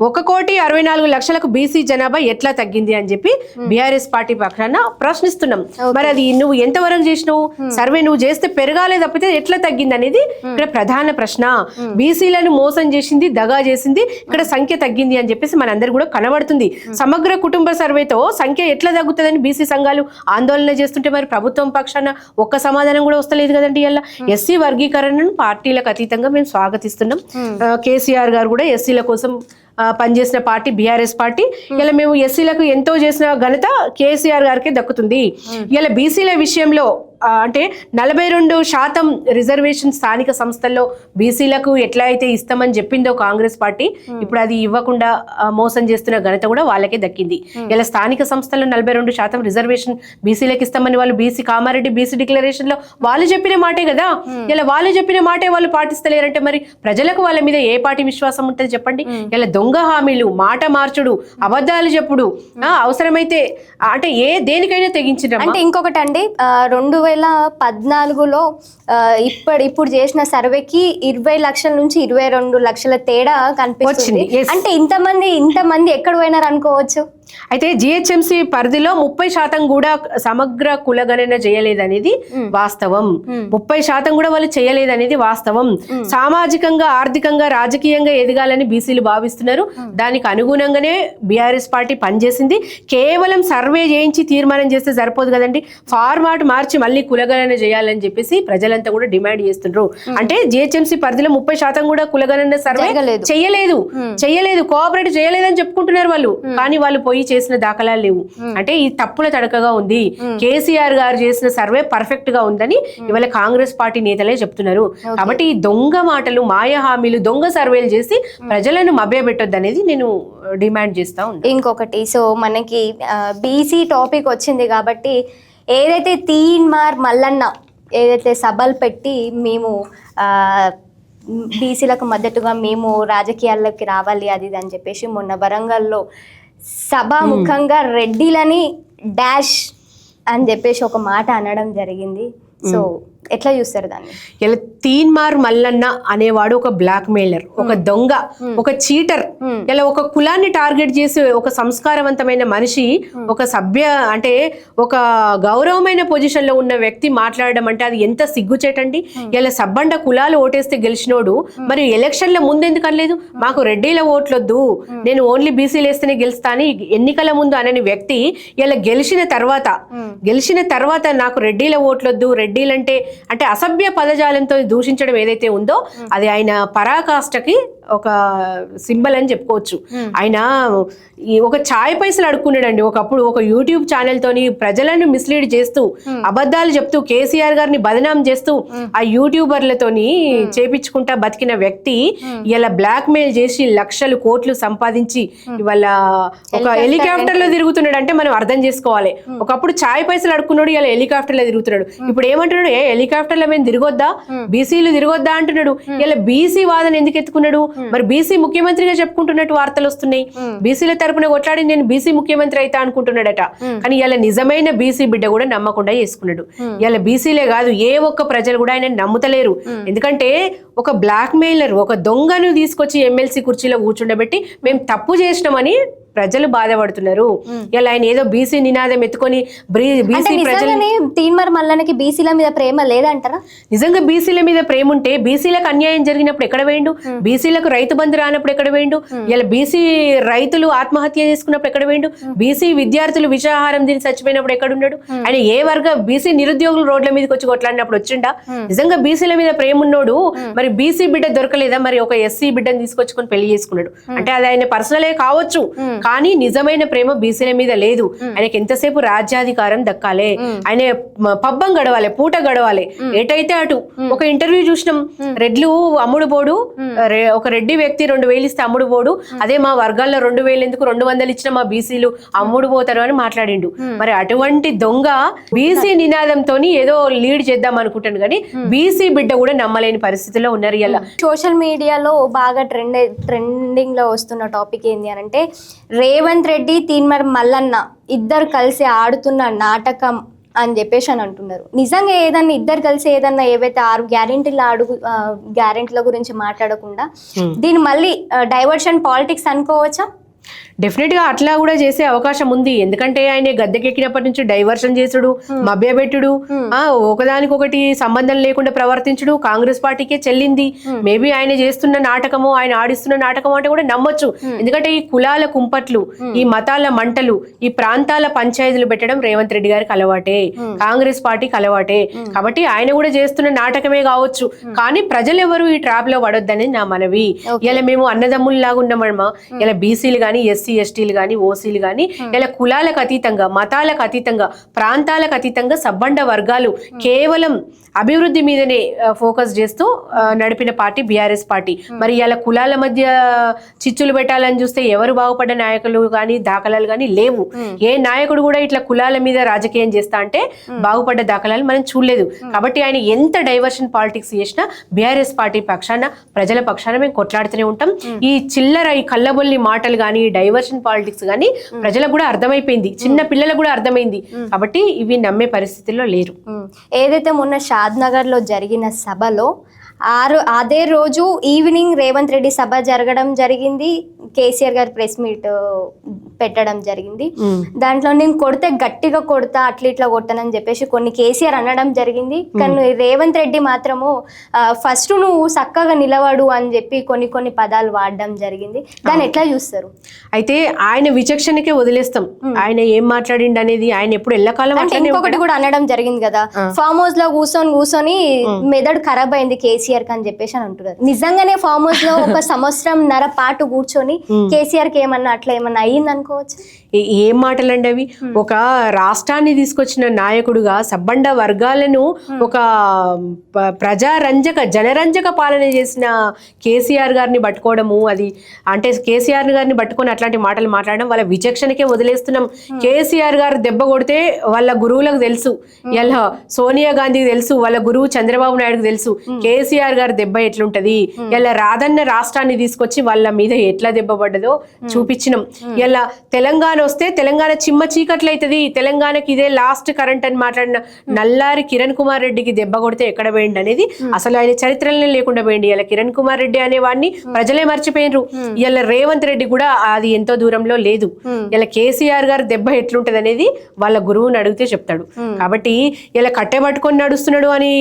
1,64,00,000 బీసీ జనాభా ఎట్లా తగ్గింది అని చెప్పి బీఆర్ఎస్ పార్టీ పక్షాన ప్రశ్నిస్తున్నాం. మరి అది నువ్వు ఎంతవరకు చేసినావు సర్వే? నువ్వు చేస్తే పెరగాలే తప్పితే ఎట్లా తగ్గింది అనేది ఇక్కడ ప్రధాన ప్రశ్న. బీసీలను మోసం చేసింది, దగా చేసింది, ఇక్కడ సంఖ్య తగ్గింది అని చెప్పేసి మనందరూ కూడా కనబడుతుంది. సమగ్ర కుటుంబ సర్వేతో సంఖ్య ఎట్లా తగ్గుతుందని బీసీ సంఘాలు ఆందోళన చేస్తుంటే మరి ప్రభుత్వం పక్షాన ఒక్క సమాధానం కూడా వస్తలేదు కదండి. ఇలా ఎస్సీ వర్గీకరణను పార్టీలకు అతీతంగా మేము స్వాగతిస్తున్నాం. కేసీఆర్ గారు కూడా ఎస్సీల కోసం పనిచేసిన పార్టీ బీఆర్ఎస్ పార్టీ. ఇలా మేము ఎస్సీలకు ఎంతో చేసిన ఘనత కేసీఆర్ గారికి దక్కుతుంది. ఇలా బీసీల విషయంలో అంటే 42% రిజర్వేషన్ స్థానిక సంస్థల్లో బీసీలకు ఎట్లా అయితే ఇస్తామని చెప్పిందో కాంగ్రెస్ పార్టీ, ఇప్పుడు అది ఇవ్వకుండా మోసం చేస్తున్న ఘనత కూడా వాళ్ళకే దక్కింది. ఇలా స్థానిక సంస్థల్లో 42% రిజర్వేషన్ బీసీలకు ఇస్తామని వాళ్ళు బీసీ కామారెడ్డి బీసీ డిక్లరేషన్ లో వాళ్ళు చెప్పిన మాటే కదా. ఇలా వాళ్ళు చెప్పిన మాటే వాళ్ళు పాటిస్తలేరంటే మరి ప్రజలకు వాళ్ళ మీద ఏ పార్టీ విశ్వాసం ఉంటుంది చెప్పండి. ఇలా దొంగ హామీలు, మాట మార్చుడు, అబద్ధాలు చెప్పుడు, అవసరమైతే అంటే దేనికైనా తెగించిన. అంటే ఇంకొకటి అండి, 2014లో ఇప్పుడు చేసిన సర్వేకి 20 లక్షల నుంచి 22 లక్షల తేడా కనిపిస్తుంది. అంటే ఇంతమంది ఎక్కడ పోయినారు అనుకోవచ్చు. అయితే జిహెచ్ఎంసీ పరిధిలో 30% కూడా సమగ్ర కులగణన చేయలేదనేది వాస్తవం. 30% కూడా వాళ్ళు చేయలేదనేది వాస్తవం. సామాజికంగా, ఆర్థికంగా, రాజకీయంగా ఎదగాలని బీసీలు భావిస్తున్నారు. దానికి అనుగుణంగానే బీఆర్ఎస్ పార్టీ పనిచేసింది. కేవలం సర్వే చేయించి తీర్మానం చేస్తే సరిపోదు కదండి, ఫార్మాట్ మార్చి మళ్ళీ కులగణన చేయాలని చెప్పేసి ప్రజలంతా కూడా డిమాండ్ చేస్తున్నారు. అంటే జిహెచ్ఎంసీ పరిధిలో 30% కూడా కులగణన సర్వే చేయలేదు, కోఆపరేట్ చేయలేదని చెప్పుకుంటున్నారు వాళ్ళు. కానీ వాళ్ళు పోయి చేసిన దాఖలాలు లేవు. అంటే ఈ తప్పుల తడకగా ఉంది. కేసీఆర్ గారు చేసిన సర్వే పర్ఫెక్ట్ గా ఉందని ఇవాళ కాంగ్రెస్ పార్టీ నేతలే చెప్తున్నారు. కాబట్టి ఈ దొంగ మాటలు, మాయ హామీలు, దొంగ సర్వేలు చేసి ప్రజలను మభ్యపెట్టొద్దు అనేది నేను డిమాండ్ చేస్తా ఉన్నాను. ఇంకొకటి, సో మనకి బీసీ టాపిక్ వచ్చింది కాబట్టి ఏదైతే తీన్మార్ మల్లన్న ఏదైతే సభలు పెట్టి మేము బీసీలకు మద్దతుగా మేము రాజకీయాల్లోకి రావాలి అది అని చెప్పేసి మొన్న వరంగల్లో సభాముఖంగా రెడ్డిలని డాష్ అని చెప్పేసి ఒక మాట అనడం జరిగింది. సో ఎట్లా చూస్తారు దాన్ని? ఇలా తీన్మార్ మల్లన్న అనేవాడు ఒక బ్లాక్ మెయిలర్, ఒక దొంగ, ఒక చీటర్. ఇలా ఒక కులాన్ని టార్గెట్ చేసి ఒక సంస్కారవంతమైన మనిషి, ఒక సభ్య అంటే ఒక గౌరవమైన పొజిషన్ లో ఉన్న వ్యక్తి మాట్లాడడం అంటే అది ఎంత సిగ్గుచేటండి. ఇలా సబ్బండ కులాలు ఓటేస్తే గెలిచినోడు మరి ఎలక్షన్ల ముందెందుకు అనలేదు, మాకు రెడ్డిల ఓట్లొద్దు, నేను ఓన్లీ బీసీలు వేస్తేనే గెలుస్తా అని ఎన్నికల ముందు అనని వ్యక్తి ఇలా గెలిచిన తర్వాత నాకు రెడ్డిల ఓట్లొద్దు, రెడ్డిలంటే అంటే అసభ్య పదజాలంతో దూషించడం ఏదైతే ఉందో అది ఆయన పరాకాష్ఠకి ఒక సింబల్ అని చెప్పుకోవచ్చు. ఆయన ఒక ఛాయ్ పైసలు అడుక్కున్నాడండి ఒకప్పుడు ఒక యూట్యూబ్ ఛానల్ తోని ప్రజలను మిస్లీడ్ చేస్తూ అబద్ధాలు చెప్తూ కేసీఆర్ గారిని బదనాం చేస్తూ ఆ యూట్యూబర్లతోని చేపించుకుంటా బతికిన వ్యక్తి ఇలా బ్లాక్ మెయిల్ చేసి లక్షలు కోట్లు సంపాదించి ఇవాళ ఒక హెలికాప్టర్ లో తిరుగుతున్నాడు. అంటే మనం అర్థం చేసుకోవాలి, ఒకప్పుడు ఛాయ్ పైసలు అడుక్కున్నాడు, ఇలా హెలికాప్టర్ లో తిరుగుతున్నాడు. ఇప్పుడు ఏమంటున్నాడు, హెలికాప్టర్ లో మేము తిరగొద్దా, బీసీలు తిరగొద్దా అంటున్నాడు. ఇలా బీసీ వాదన ఎందుకు ఎత్తుకున్నాడు? మరి బీసీ ముఖ్యమంత్రిగా చెప్పుకుంటున్నట్టు వార్తలు వస్తున్నాయి. బీసీల తరపున కొట్లాడి నేను బీసీ ముఖ్యమంత్రి అయితే అనుకుంటున్నాడట. కానీ ఇలా నిజమైన బీసీ బిడ్డ కూడా నమ్మకుండా చేసుకున్నాడు. ఇలా బీసీలే కాదు ఏ ఒక్క ప్రజలు కూడా ఆయన నమ్ముతలేరు. ఎందుకంటే ఒక బ్లాక్ మెయిలర్, ఒక దొంగను తీసుకొచ్చి ఎమ్మెల్సీ కుర్చీలో కూర్చుండబెట్టి మేము తప్పు చేసినామని ప్రజలు బాధపడుతున్నారు. ఇలా ఆయన ఏదో బీసీ నినాదం ఎత్తుకొని బీసీ ప్రజలని తీన్మార్ మల్లన్నకి బీసీల మీద ప్రేమ లేదంటారా? నిజంగా బీసీల మీద ప్రేమ ఉంటే బీసీలకు అన్యాయం జరిగినప్పుడు ఎక్కడ వేయండు, బీసీలకు రైతు బంధు రానప్పుడు ఎక్కడ వేయండు, ఇలా బీసీ రైతులు ఆత్మహత్య చేసుకున్నప్పుడు ఎక్కడ వేయండు, బీసీ విద్యార్థులు విషాహారం తిని చచ్చిపోయినప్పుడు ఎక్కడున్నాడు? ఆయన ఏ వర్గ బీసీ నిరుద్యోగులు రోడ్ల మీదకి వచ్చి కొట్లాడినప్పుడు వచ్చిండా? నిజంగా బీసీల మీద ప్రేమ ఉన్నోడు మరి బీసీ బిడ్డ దొరకలేదా? మరి ఒక ఎస్సీ బిడ్డను తీసుకొచ్చుకొని పెళ్లి చేసుకున్నాడు అంటే అది ఆయన పర్సనలే కావచ్చు. కానీ నిజమైన ప్రేమ బీసీల మీద లేదు. ఆయనకి ఎంతసేపు రాజ్యాధికారం దక్కాలి, ఆయన పబ్బం గడవాలి, పూట గడవాలి, ఎటైతే అటు. ఒక ఇంటర్వ్యూ చూసినాం, రెడ్లు అమ్ముడు పోడు, ఒక రెడ్డి వ్యక్తి 2,000 ఇస్తే అమ్ముడు పోడు, అదే మా వర్గాల్లో 2,000 ఎందుకు 200 ఇచ్చిన మా బీసీలు అమ్ముడు పోతారు అని మాట్లాడిండు. మరి అటువంటి దొంగ బీసీ నినాదంతో ఏదో లీడ్ చేద్దాం అనుకుంటాను, కానీ బీసీ బిడ్డ కూడా నమ్మలేని పరిస్థితిలో ఉన్నారు. ఇలా సోషల్ మీడియాలో బాగా ట్రెండింగ్ లో వస్తున్న టాపిక్ ఏంటి అని అంటే, రేవంత్ రెడ్డి తీన్మార్ మల్లన్న ఇద్దరు కలిసి ఆడుతున్న నాటకం అని చెప్పేసి అని అంటున్నారు. నిజంగా ఏదన్నా ఇద్దరు కలిసి ఏదన్నా ఏవైతే 6 గ్యారెంటీల గురించి మాట్లాడకుండా దీన్ని మళ్ళీ డైవర్షన్ పాలిటిక్స్ అనుకోవచ్చా? డెఫినెట్ గా అట్లా కూడా చేసే అవకాశం ఉంది. ఎందుకంటే ఆయన గద్దెకెక్కినప్పటి నుంచి డైవర్షన్ చేసుడు, మభ్యపెట్టుడు, ఒకదానికొకటి సంబంధం లేకుండా ప్రవర్తించుడు కాంగ్రెస్ పార్టీకే చెల్లింది. మేబీ ఆయన చేస్తున్న నాటకము, ఆయన ఆడిస్తున్న నాటకం అంటే కూడా నమ్మొచ్చు. ఎందుకంటే ఈ కులాల కుంపట్లు, ఈ మతాల మంటలు, ఈ ప్రాంతాల పంచాయతీలు పెట్టడం రేవంత్ రెడ్డి గారికి అలవాటే, కాంగ్రెస్ పార్టీకి అలవాటే. కాబట్టి ఆయన కూడా చేస్తున్న నాటకమే కావచ్చు, కానీ ప్రజలు ఎవరు ఈ ట్రాప్ లో పడొద్దని నా మనవి. ఇలా మేము అన్నదమ్ముల్లాగా ఉన్నామమ్మా. ఇలా బీసీలు కానీ, ఎస్సీ ఎస్టీలు కానీ, ఓసీలు కానీ, ఇలా కులాలకు అతీతంగా, మతాలకు అతీతంగా, ప్రాంతాలకు అతీతంగా సబ్బండ వర్గాలు కేవలం అభివృద్ధి మీదనే ఫోకస్ చేస్తూ నడిపిన పార్టీ బీఆర్ఎస్ పార్టీ. మరి ఇలా కులాల మధ్య చిచ్చులు పెట్టాలని చూస్తే ఎవరు బాగుపడ్డ నాయకులు కానీ, దాఖలాలు కానీ లేవు. ఏ నాయకుడు కూడా ఇట్లా కులాల మీద రాజకీయం చేస్తా అంటే బాగుపడ్డ దాఖలాలు మనం చూడలేదు. కాబట్టి ఆయన ఎంత డైవర్షన్ పాలిటిక్స్ చేసినా బీఆర్ఎస్ పార్టీ పక్షాన, ప్రజల పక్షాన మేము కొట్లాడుతూనే ఉంటాం. ఈ చిల్లర, ఈ కళ్ళబొల్లి మాటలు కానీ, డైవర్షన్ పాలిటిక్స్ కానీ ప్రజలకు కూడా అర్థమైపోయింది, చిన్న పిల్లలకు కూడా అర్థమైంది. కాబట్టి ఇవి నమ్మే పరిస్థితుల్లో లేరు. ఏదైతే మొన్న షాద్నగర్ లో జరిగిన సభలో అదే రోజు ఈవినింగ్ రేవంత్ రెడ్డి సభ జరగడం జరిగింది, కేసీఆర్ గారు ప్రెస్ మీట్ పెట్టడం జరిగింది. దాంట్లో నేను కొడితే గట్టిగా కొడతా, అట్లా ఇట్లా కొట్టానని చెప్పేసి కొన్ని కేసీఆర్ అనడం జరిగింది. కానీ రేవంత్ రెడ్డి మాత్రము ఫస్ట్ నువ్వు చక్కగా నిలబడు అని చెప్పి కొన్ని పదాలు వాడడం జరిగింది. దాన్ని ఎట్లా చూస్తారు? అయితే ఆయన విచక్షణకే వదిలేస్తాం, ఆయన ఏం మాట్లాడిండు అనేది. ఆయన ఎప్పుడు ఎల్లకాలం ఇంకొకటి కూడా అనడం జరిగింది కదా, ఫామ్ హౌస్ లో కూర్చొని మెదడు ఖరాబ్ అయింది కేసీఆర్ అని చెప్పేసి అని అంటున్నారు. నిజంగానే ఫామ్ హౌస్ లో 1 సంవత్సరంన్నర పాటు కూర్చొని కేసీఆర్ కి ఏమన్నా అట్లా ఏమన్నా అయ్యింది అనుకోవచ్చు? ఏం మాటలండి అవి? ఒక రాష్ట్రాన్ని తీసుకొచ్చిన నాయకుడుగా సబ్బండ వర్గాలను ఒక ప్రజారంజక, జనరంజక పాలన చేసిన కేసీఆర్ గారిని పట్టుకోవడము, అది అంటే కేసీఆర్ గారిని పట్టుకొని అట్లాంటి మాటలు మాట్లాడడం వాళ్ళ విచక్షణకే వదిలేస్తున్నాం. కేసీఆర్ గారు దెబ్బ కొడితే వాళ్ళ గురువులకు తెలుసు, ఇలా సోనియా గాంధీకి తెలుసు, వాళ్ళ గురువు చంద్రబాబు నాయుడుకి తెలుసు కేసీఆర్ గారి దెబ్బ ఎట్లుంటది. ఇలా రాదన్న రాష్ట్రాన్ని తీసుకొచ్చి వాళ్ళ మీద ఎట్లా దెబ్బ పడ్డదో చూపించినాం. ఇలా తెలంగాణ వస్తే తెలంగాణ చిమ్మ చీకట్లు అవుతుంది, తెలంగాణకి ఇదే లాస్ట్ కరెంట్ అని మాట్లాడిన నల్లారి కిరణ్ కుమార్ రెడ్డికి దెబ్బ కొడితే ఎక్కడ పోయింది అనేది అసలు ఆయన చరిత్రలోనే లేకుండా పోయింది. ఇలా కిరణ్ కుమార్ రెడ్డి అనేవాడిని ప్రజలే మర్చిపోయినరు. ఇలా రేవంత్ రెడ్డి కూడా అది ఎంతో దూరంలో లేదు. ఇలా కేసీఆర్ గారు దెబ్బ ఎట్లుంటది అనేది వాళ్ళ గురువుని అడిగితే చెప్తాడు. కాబట్టి ఇలా కట్టె పట్టుకొని నడుస్తున్నాడు అని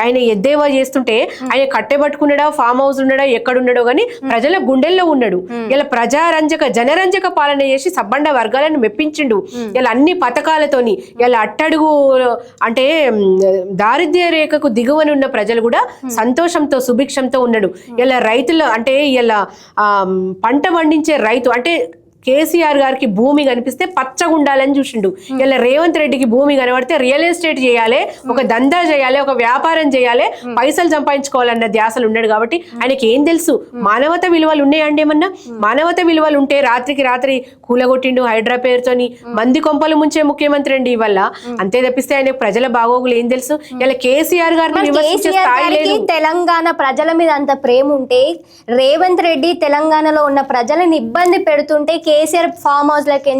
ఆయన ఎద్దేవా చేస్తుంటే, ఆయన కట్టె పట్టుకున్నాడా, ఫామ్ హౌస్ ఉన్నాడా, ఎక్కడున్నాడో కానీ ప్రజల గుండెల్లో ఉన్నాడు. ఇలా ప్రజారంజక, జనరంజక పాలన చేసి సబ్బండ వర్గాలను మెప్పించిండు. ఇలా అన్ని పథకాలతోని ఇలా అట్టడుగు అంటే దారిద్ర్య రేఖకు దిగువనున్న ప్రజలు కూడా సంతోషంతో, సుభిక్షంతో ఉన్నాడు. ఇలా రైతులు అంటే ఇలా పంట పండించే రైతు అంటే కేసీఆర్ గారికి భూమి కనిపిస్తే పచ్చగా ఉండాలని చూసిండు. ఇలా రేవంత్ రెడ్డికి భూమి కనబడితే రియల్ ఎస్టేట్ చేయాలి, ఒక దందా చేయాలి, ఒక వ్యాపారం చేయాలి, పైసలు సంపాదించుకోవాలన్న ధ్యాసలు ఉన్నాడు. కాబట్టి ఆయనకి ఏం తెలుసు? మానవత విలువలు ఉన్నాయండి ఏమన్నా? మానవత విలువలు ఉంటే రాత్రికి రాత్రి కూలగొట్టిండు హైడ్రా పేరుతోని. మంది కొంపలు ముంచే ముఖ్యమంత్రి అండి ఇవల్ల. అంతే తప్పిస్తే ఆయన ప్రజల బాగోగులు ఏం తెలుసు? ఇలా కేసీఆర్ గారిని తెలంగాణ ప్రజల మీద అంత ప్రేమ ఉంటే, రేవంత్ రెడ్డి తెలంగాణలో ఉన్న ప్రజలను ఇబ్బంది పెడుతుంటే కేసీఆర్ ఫామ్ హౌస్ లకి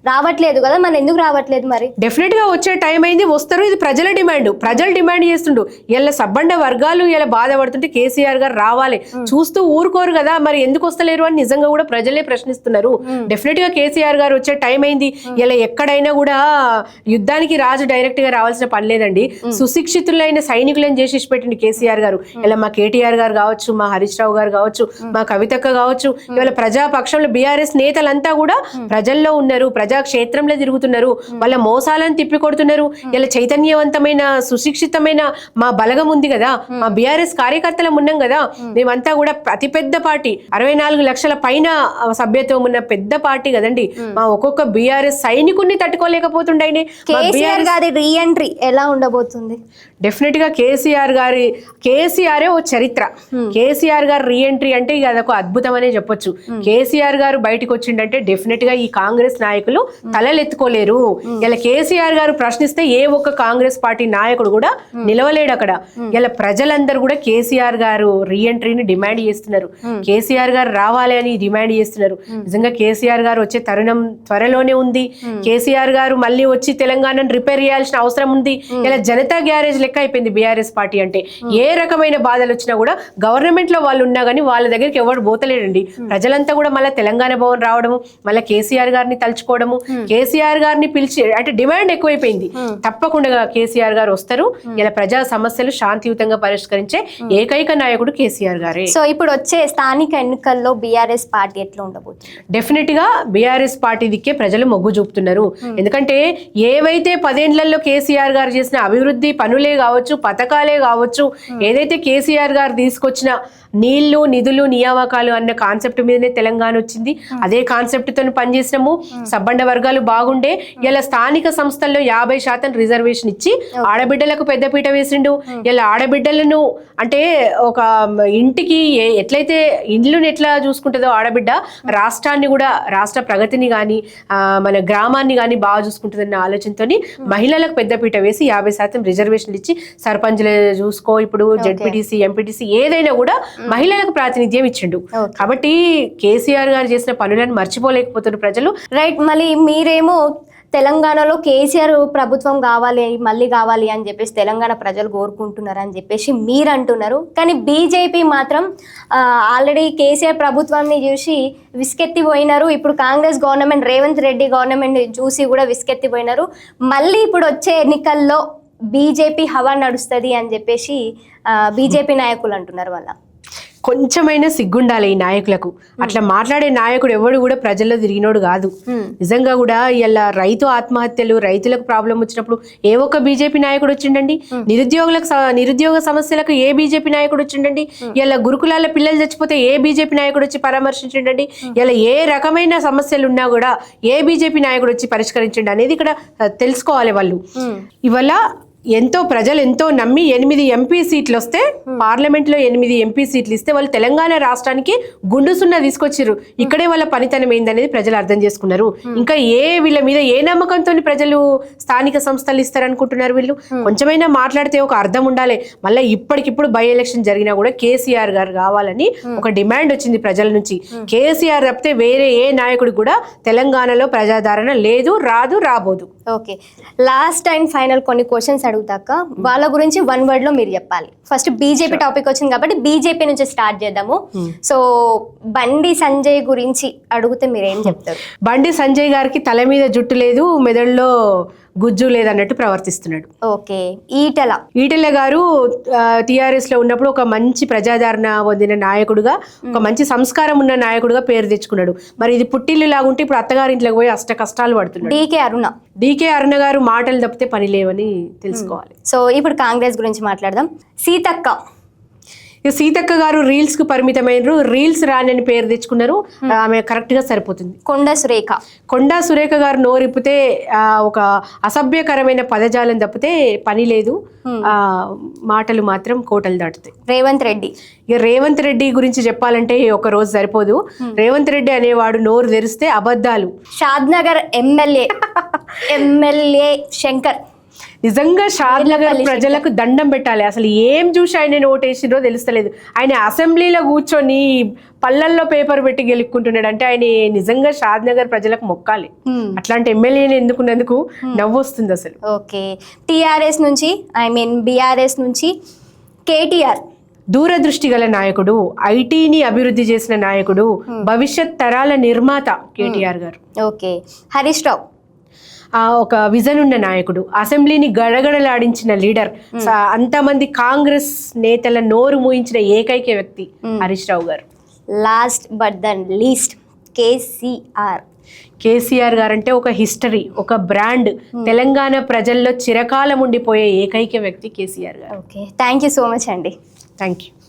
రావట్లేదు కదా, మన ఎందుకు రావట్లేదు? మరి డెఫినెట్ గా వచ్చే టైం అయింది, వస్తారు. ఇది ప్రజల డిమాండ్, ప్రజలు డిమాండ్ చేస్తుండు. ఇలా సబ్బండ వర్గాలు ఇలా బాధపడుతుంటే కేసీఆర్ గారు రావాలి, చూస్తూ ఊరుకోరు కదా, మరి ఎందుకు వస్తలేరు అని నిజంగా కూడా ప్రజలే ప్రశ్నిస్తున్నారు. డెఫినెట్ గా కేసీఆర్ గారు వచ్చే టైం అయింది. ఇలా ఎక్కడైనా కూడా యుద్ధానికి రాజు డైరెక్ట్ గా రావాల్సిన పని లేదండి. సుశిక్షితులైన సైనికులను చేసి పెట్టింది కేసీఆర్ గారు. ఇలా మా కేటీఆర్ గారు కావచ్చు, మా హరీష్ రావు గారు కావచ్చు, మా కవితక్క కావచ్చు, ఇవాళ ప్రజాపక్షంలో బీఆర్ఎస్ నేతలంతా కూడా ప్రజల్లో ఉన్నారు, ప్రజాక్షేత్రంలో తిరుగుతున్నారు, వాళ్ళ మోసాలను తిప్పికొడుతున్నారు. ఇలా చైతన్యవంతమైన సుశిక్షితమైన మా బలగం ఉంది కదా, మా బీఆర్ఎస్ కార్యకర్తలం ఉన్నాం కదా, మేమంతా కూడా అతిపెద్ద పార్టీ, 64 లక్షల పైన సభ్యత్వం ఉన్న పెద్ద పార్టీ కదండి. మా ఒక్కొక్క బీఆర్ఎస్ సైనికుడిని తట్టుకోలేకపోతుండే. కేసీఆర్ గారి రీఎంట్రీ ఎలా ఉండబోతుంది? డెఫినెట్ గా కేసీఆరే ఓ చరిత్ర. కేసీఆర్ గారు రీఎంట్రీ అంటే ఇక అదొక అద్భుతం అనే చెప్పొచ్చు. కేసీఆర్ గారు బయటకు వచ్చిండంటే డెఫినెట్ గా ఈ కాంగ్రెస్ నాయకులు తలలెత్తుకోలేరు. ఇలా కేసీఆర్ గారు ప్రశ్నిస్తే ఏ ఒక్క కాంగ్రెస్ పార్టీ నాయకుడు కూడా నిలవలేడు అక్కడ. ఇలా ప్రజలందరూ కూడా కేసీఆర్ గారు రీఎంట్రీని డిమాండ్ చేస్తున్నారు. కేసీఆర్ గారు రావాలి అని డిమాండ్ చేస్తున్నారు. నిజంగా కేసీఆర్ గారు వచ్చే తరుణం త్వరలోనే ఉంది. కేసీఆర్ గారు మళ్ళీ వచ్చి తెలంగాణను రిపేర్ చేయాల్సిన అవసరం ఉంది. ఇలా జనతా గ్యారేజ్ లెక్క అయిపోయింది బీఆర్ఎస్ పార్టీ అంటే. ఏ రకమైన బాధలు వచ్చినా కూడా గవర్నమెంట్ లో వాళ్ళు ఉన్నా కానీ వాళ్ళ దగ్గరికి ఎవరు పోతలేడండి. ప్రజలంతా కూడా మళ్ళీ తెలంగాణ భవన్ రావడము, మళ్ళీ కేసీఆర్ గారిని తలుచుకోవడము, కేసీఆర్ గారిని పిలిచి అంటే డిమాండ్ ఎక్కువైపోయింది. తప్పకుండా కేసీఆర్ గారు వస్తారు. ఇలా ప్రజా సమస్యలు శాంతియుతంగా పరిష్కరించే ఏకైక నాయకుడు కేసీఆర్ గారే. సో ఇప్పుడు వచ్చే స్థానిక ఎన్నికల్లో బీఆర్ఎస్ పార్టీ ఎట్లా ఉండబోతుంది? డెఫినెట్ గా బీఆర్ఎస్ పార్టీ దిక్కే ప్రజలు మొగ్గు చూపుతున్నారు. ఎందుకంటే ఏవైతే 10 ఏళ్లలో కేసీఆర్ గారు చేసిన అభివృద్ధి పనులే కావచ్చు, పథకాలే కావచ్చు, ఏదైతే కేసీఆర్ గారు తీసుకొచ్చిన నీళ్లు, నిధులు, నియామకాలు అన్న కాన్సెప్ట్ మీదనే తెలంగాణ వచ్చింది. అదే కాన్సెప్ట్ తో పనిచేసినాము. సబ్బండ వర్గాలు బాగుండే. ఇలా స్థానిక సంస్థల్లో 50% రిజర్వేషన్ ఇచ్చి ఆడబిడ్డలకు పెద్దపీట వేసిండు. ఇలా ఆడబిడ్డలను అంటే ఒక ఇంటికి ఎట్లయితే ఇండ్లను ఎట్లా చూసుకుంటుందో ఆడబిడ్డ, రాష్ట్రాన్ని కూడా, రాష్ట్ర ప్రగతిని కానీ మన గ్రామాన్ని కానీ బాగా చూసుకుంటుందన్న ఆలోచనతో మహిళలకు పెద్దపీట వేసి 50% రిజర్వేషన్లు ఇచ్చి సర్పంచ్లు చూసుకో, ఇప్పుడు జెడ్పీటీసీ, ఎంపీటీసీ ఏదైనా కూడా మహిళలకు ప్రాతినిధ్యం ఇచ్చిండు. కాబట్టి కేసీఆర్ గారు చేసిన పనులను మర్చిపోలేకపోతున్నారు ప్రజలు. రైట్. మళ్ళీ మీరేమో తెలంగాణలో కేసీఆర్ ప్రభుత్వం మళ్ళీ కావాలి అని చెప్పేసి తెలంగాణ ప్రజలు కోరుకుంటున్నారు అని చెప్పేసి మీరు అంటున్నారు. కానీ బీజేపీ మాత్రం ఆల్రెడీ కేసీఆర్ ప్రభుత్వాన్ని చూసి విసుకెత్తిపోయినారు. ఇప్పుడు కాంగ్రెస్ గవర్నమెంట్, రేవంత్ రెడ్డి గవర్నమెంట్ చూసి కూడా విసుకెత్తిపోయినారు. మళ్ళీ ఇప్పుడు వచ్చే ఎన్నికల్లో బీజేపీ హవా నడుస్తుంది అని చెప్పేసి బీజేపీ నాయకులు అంటున్నారు. వాళ్ళ కొంచెమైనా సిగ్గుండాలి ఈ నాయకులకు. అట్లా మాట్లాడే నాయకుడు ఎవడు కూడా ప్రజల్లో తిరిగినోడు కాదు. నిజంగా కూడా ఇలా రైతు ఆత్మహత్యలు, రైతులకు ప్రాబ్లం వచ్చినప్పుడు ఏ ఒక్క బీజేపీ నాయకుడు వచ్చిండండి? నిరుద్యోగ సమస్యలకు ఏ బీజేపీ నాయకుడు వచ్చిండండి? ఇలా గురుకులాల పిల్లలు చచ్చిపోతే ఏ బీజేపీ నాయకుడు వచ్చి పరామర్శించండి? ఇలా ఏ రకమైన సమస్యలు ఉన్నా కూడా ఏ బీజేపీ నాయకుడు వచ్చి పరిష్కరించండి అనేది ఇక్కడ తెలుసుకోవాలి వాళ్ళు. ఇవాళ ప్రజలు ఎంతో నమ్మి 8 ఎంపీ సీట్లు వస్తే, పార్లమెంట్ లో 8 ఎంపీ సీట్లు ఇస్తే వాళ్ళు తెలంగాణ రాష్ట్రానికి గుండు సున్నా తీసుకొచ్చారు. ఇక్కడే వాళ్ళ పనితనం ఏందనేది ప్రజలు అర్థం చేసుకున్నారు. ఇంకా వీళ్ళ మీద ఏ నమ్మకంతో ప్రజలు స్థానిక సంస్థలు ఇస్తారనుకుంటున్నారు వీళ్ళు? కొంచెమైనా మాట్లాడితే ఒక అర్థం ఉండాలి. మళ్ళీ ఇప్పటికిప్పుడు బై ఎలక్షన్ జరిగినా కూడా కేసీఆర్ గారు కావాలని ఒక డిమాండ్ వచ్చింది ప్రజల నుంచి. కేసీఆర్ తప్పితే వేరే ఏ నాయకుడు కూడా తెలంగాణలో ప్రజాదరణ లేదు, రాబోదు. ఓకే, లాస్ట్ అండ్ ఫైనల్ కొన్ని క్వశ్చన్స్ అడుగుతాక వాళ్ళ గురించి 1 word లో మీరు చెప్పాలి. ఫస్ట్ బీజేపీ టాపిక్ వచ్చింది కాబట్టి బీజేపీ నుంచి స్టార్ట్ చేద్దాము. సో బండి సంజయ్ గురించి అడిగితే మీరు ఏం చెప్తారు? బండి సంజయ్ గారికి తల మీద జుట్టు లేదు, మెదడులో గుజ్జు లేదన్నట్టు ప్రవర్తిస్తున్నాడు. ఓకే, ఈటెల గారు టిఆర్ఎస్ లో ఉన్నప్పుడు ఒక మంచి ప్రజాదరణ పొందిన నాయకుడుగా, ఒక మంచి సంస్కారం ఉన్న నాయకుడుగా పేరు తెచ్చుకున్నాడు. మరి ఇది పుట్టిల్లు లాగుంటే ఇప్పుడు అత్తగారింట్లోకి పోయి అష్ట కష్టాలు పడుతున్నాడు. డీకే అరుణ గారు మాటలు తప్పితే పని లేవని తెలుసుకోవాలి. సో ఇప్పుడు కాంగ్రెస్ గురించి మాట్లాడదాం. సీతక్క గారు రీల్స్ కు పరిమితమైన, రీల్స్ రాని పేరు తెచ్చుకున్నారు. ఆమె కరెక్ట్ గా సరిపోతుంది. కొండా సురేఖ గారు నోరిప్పితే ఒక అసభ్యకరమైన పదజాలం తప్పితే పని లేదు. మాటలు మాత్రం కోటలు దాటుతాయి. రేవంత్ రెడ్డి గురించి చెప్పాలంటే ఒక రోజు సరిపోదు. రేవంత్ రెడ్డి అనేవాడు నోరు తెరిస్తే అబద్ధాలు. షాద్నగర్ ఎమ్మెల్యే శంకర్ నిజంగా షాద్నగర్ ప్రజలకు దండం పెట్టాలి. అసలు ఏం చూసి ఆయన ఓటేసిండ్రో తెలుస్తలేదు. ఆయన అసెంబ్లీలో కూర్చొని పళ్ళల్లో పేపర్ పెట్టి గెలుక్కుంటున్నాడు అంటే ఆయన నిజంగా షాద్నగర్ ప్రజలకు మొక్కాలి. అట్లాంటి ఎమ్మెల్యేని ఎందుకున్నందుకు నవ్వు వస్తుంది అసలు. ఓకే, బీఆర్ఎస్ నుంచి కేటీఆర్ దూరదృష్టి గల నాయకుడు, ఐటీని అభివృద్ధి చేసిన నాయకుడు, భవిష్యత్ తరాల నిర్మాత కేటీఆర్ గారు. ఓకే, హరీష్ రావు ఒక విజన్ ఉన్న నాయకుడు, అసెంబ్లీని గడగడలాడించిన లీడర్, అంతమంది కాంగ్రెస్ నేతల నోరు మూయించిన ఏకైక వ్యక్తి Harish Rao garu. Last but then least KCR. KCR గారంటే ఒక హిస్టరీ, ఒక బ్రాండ్, తెలంగాణ ప్రజల్లో చిరకాలం ఉండిపోయే ఏకైక వ్యక్తి KCR garu. Okay, thank you so much అండి. Thank you.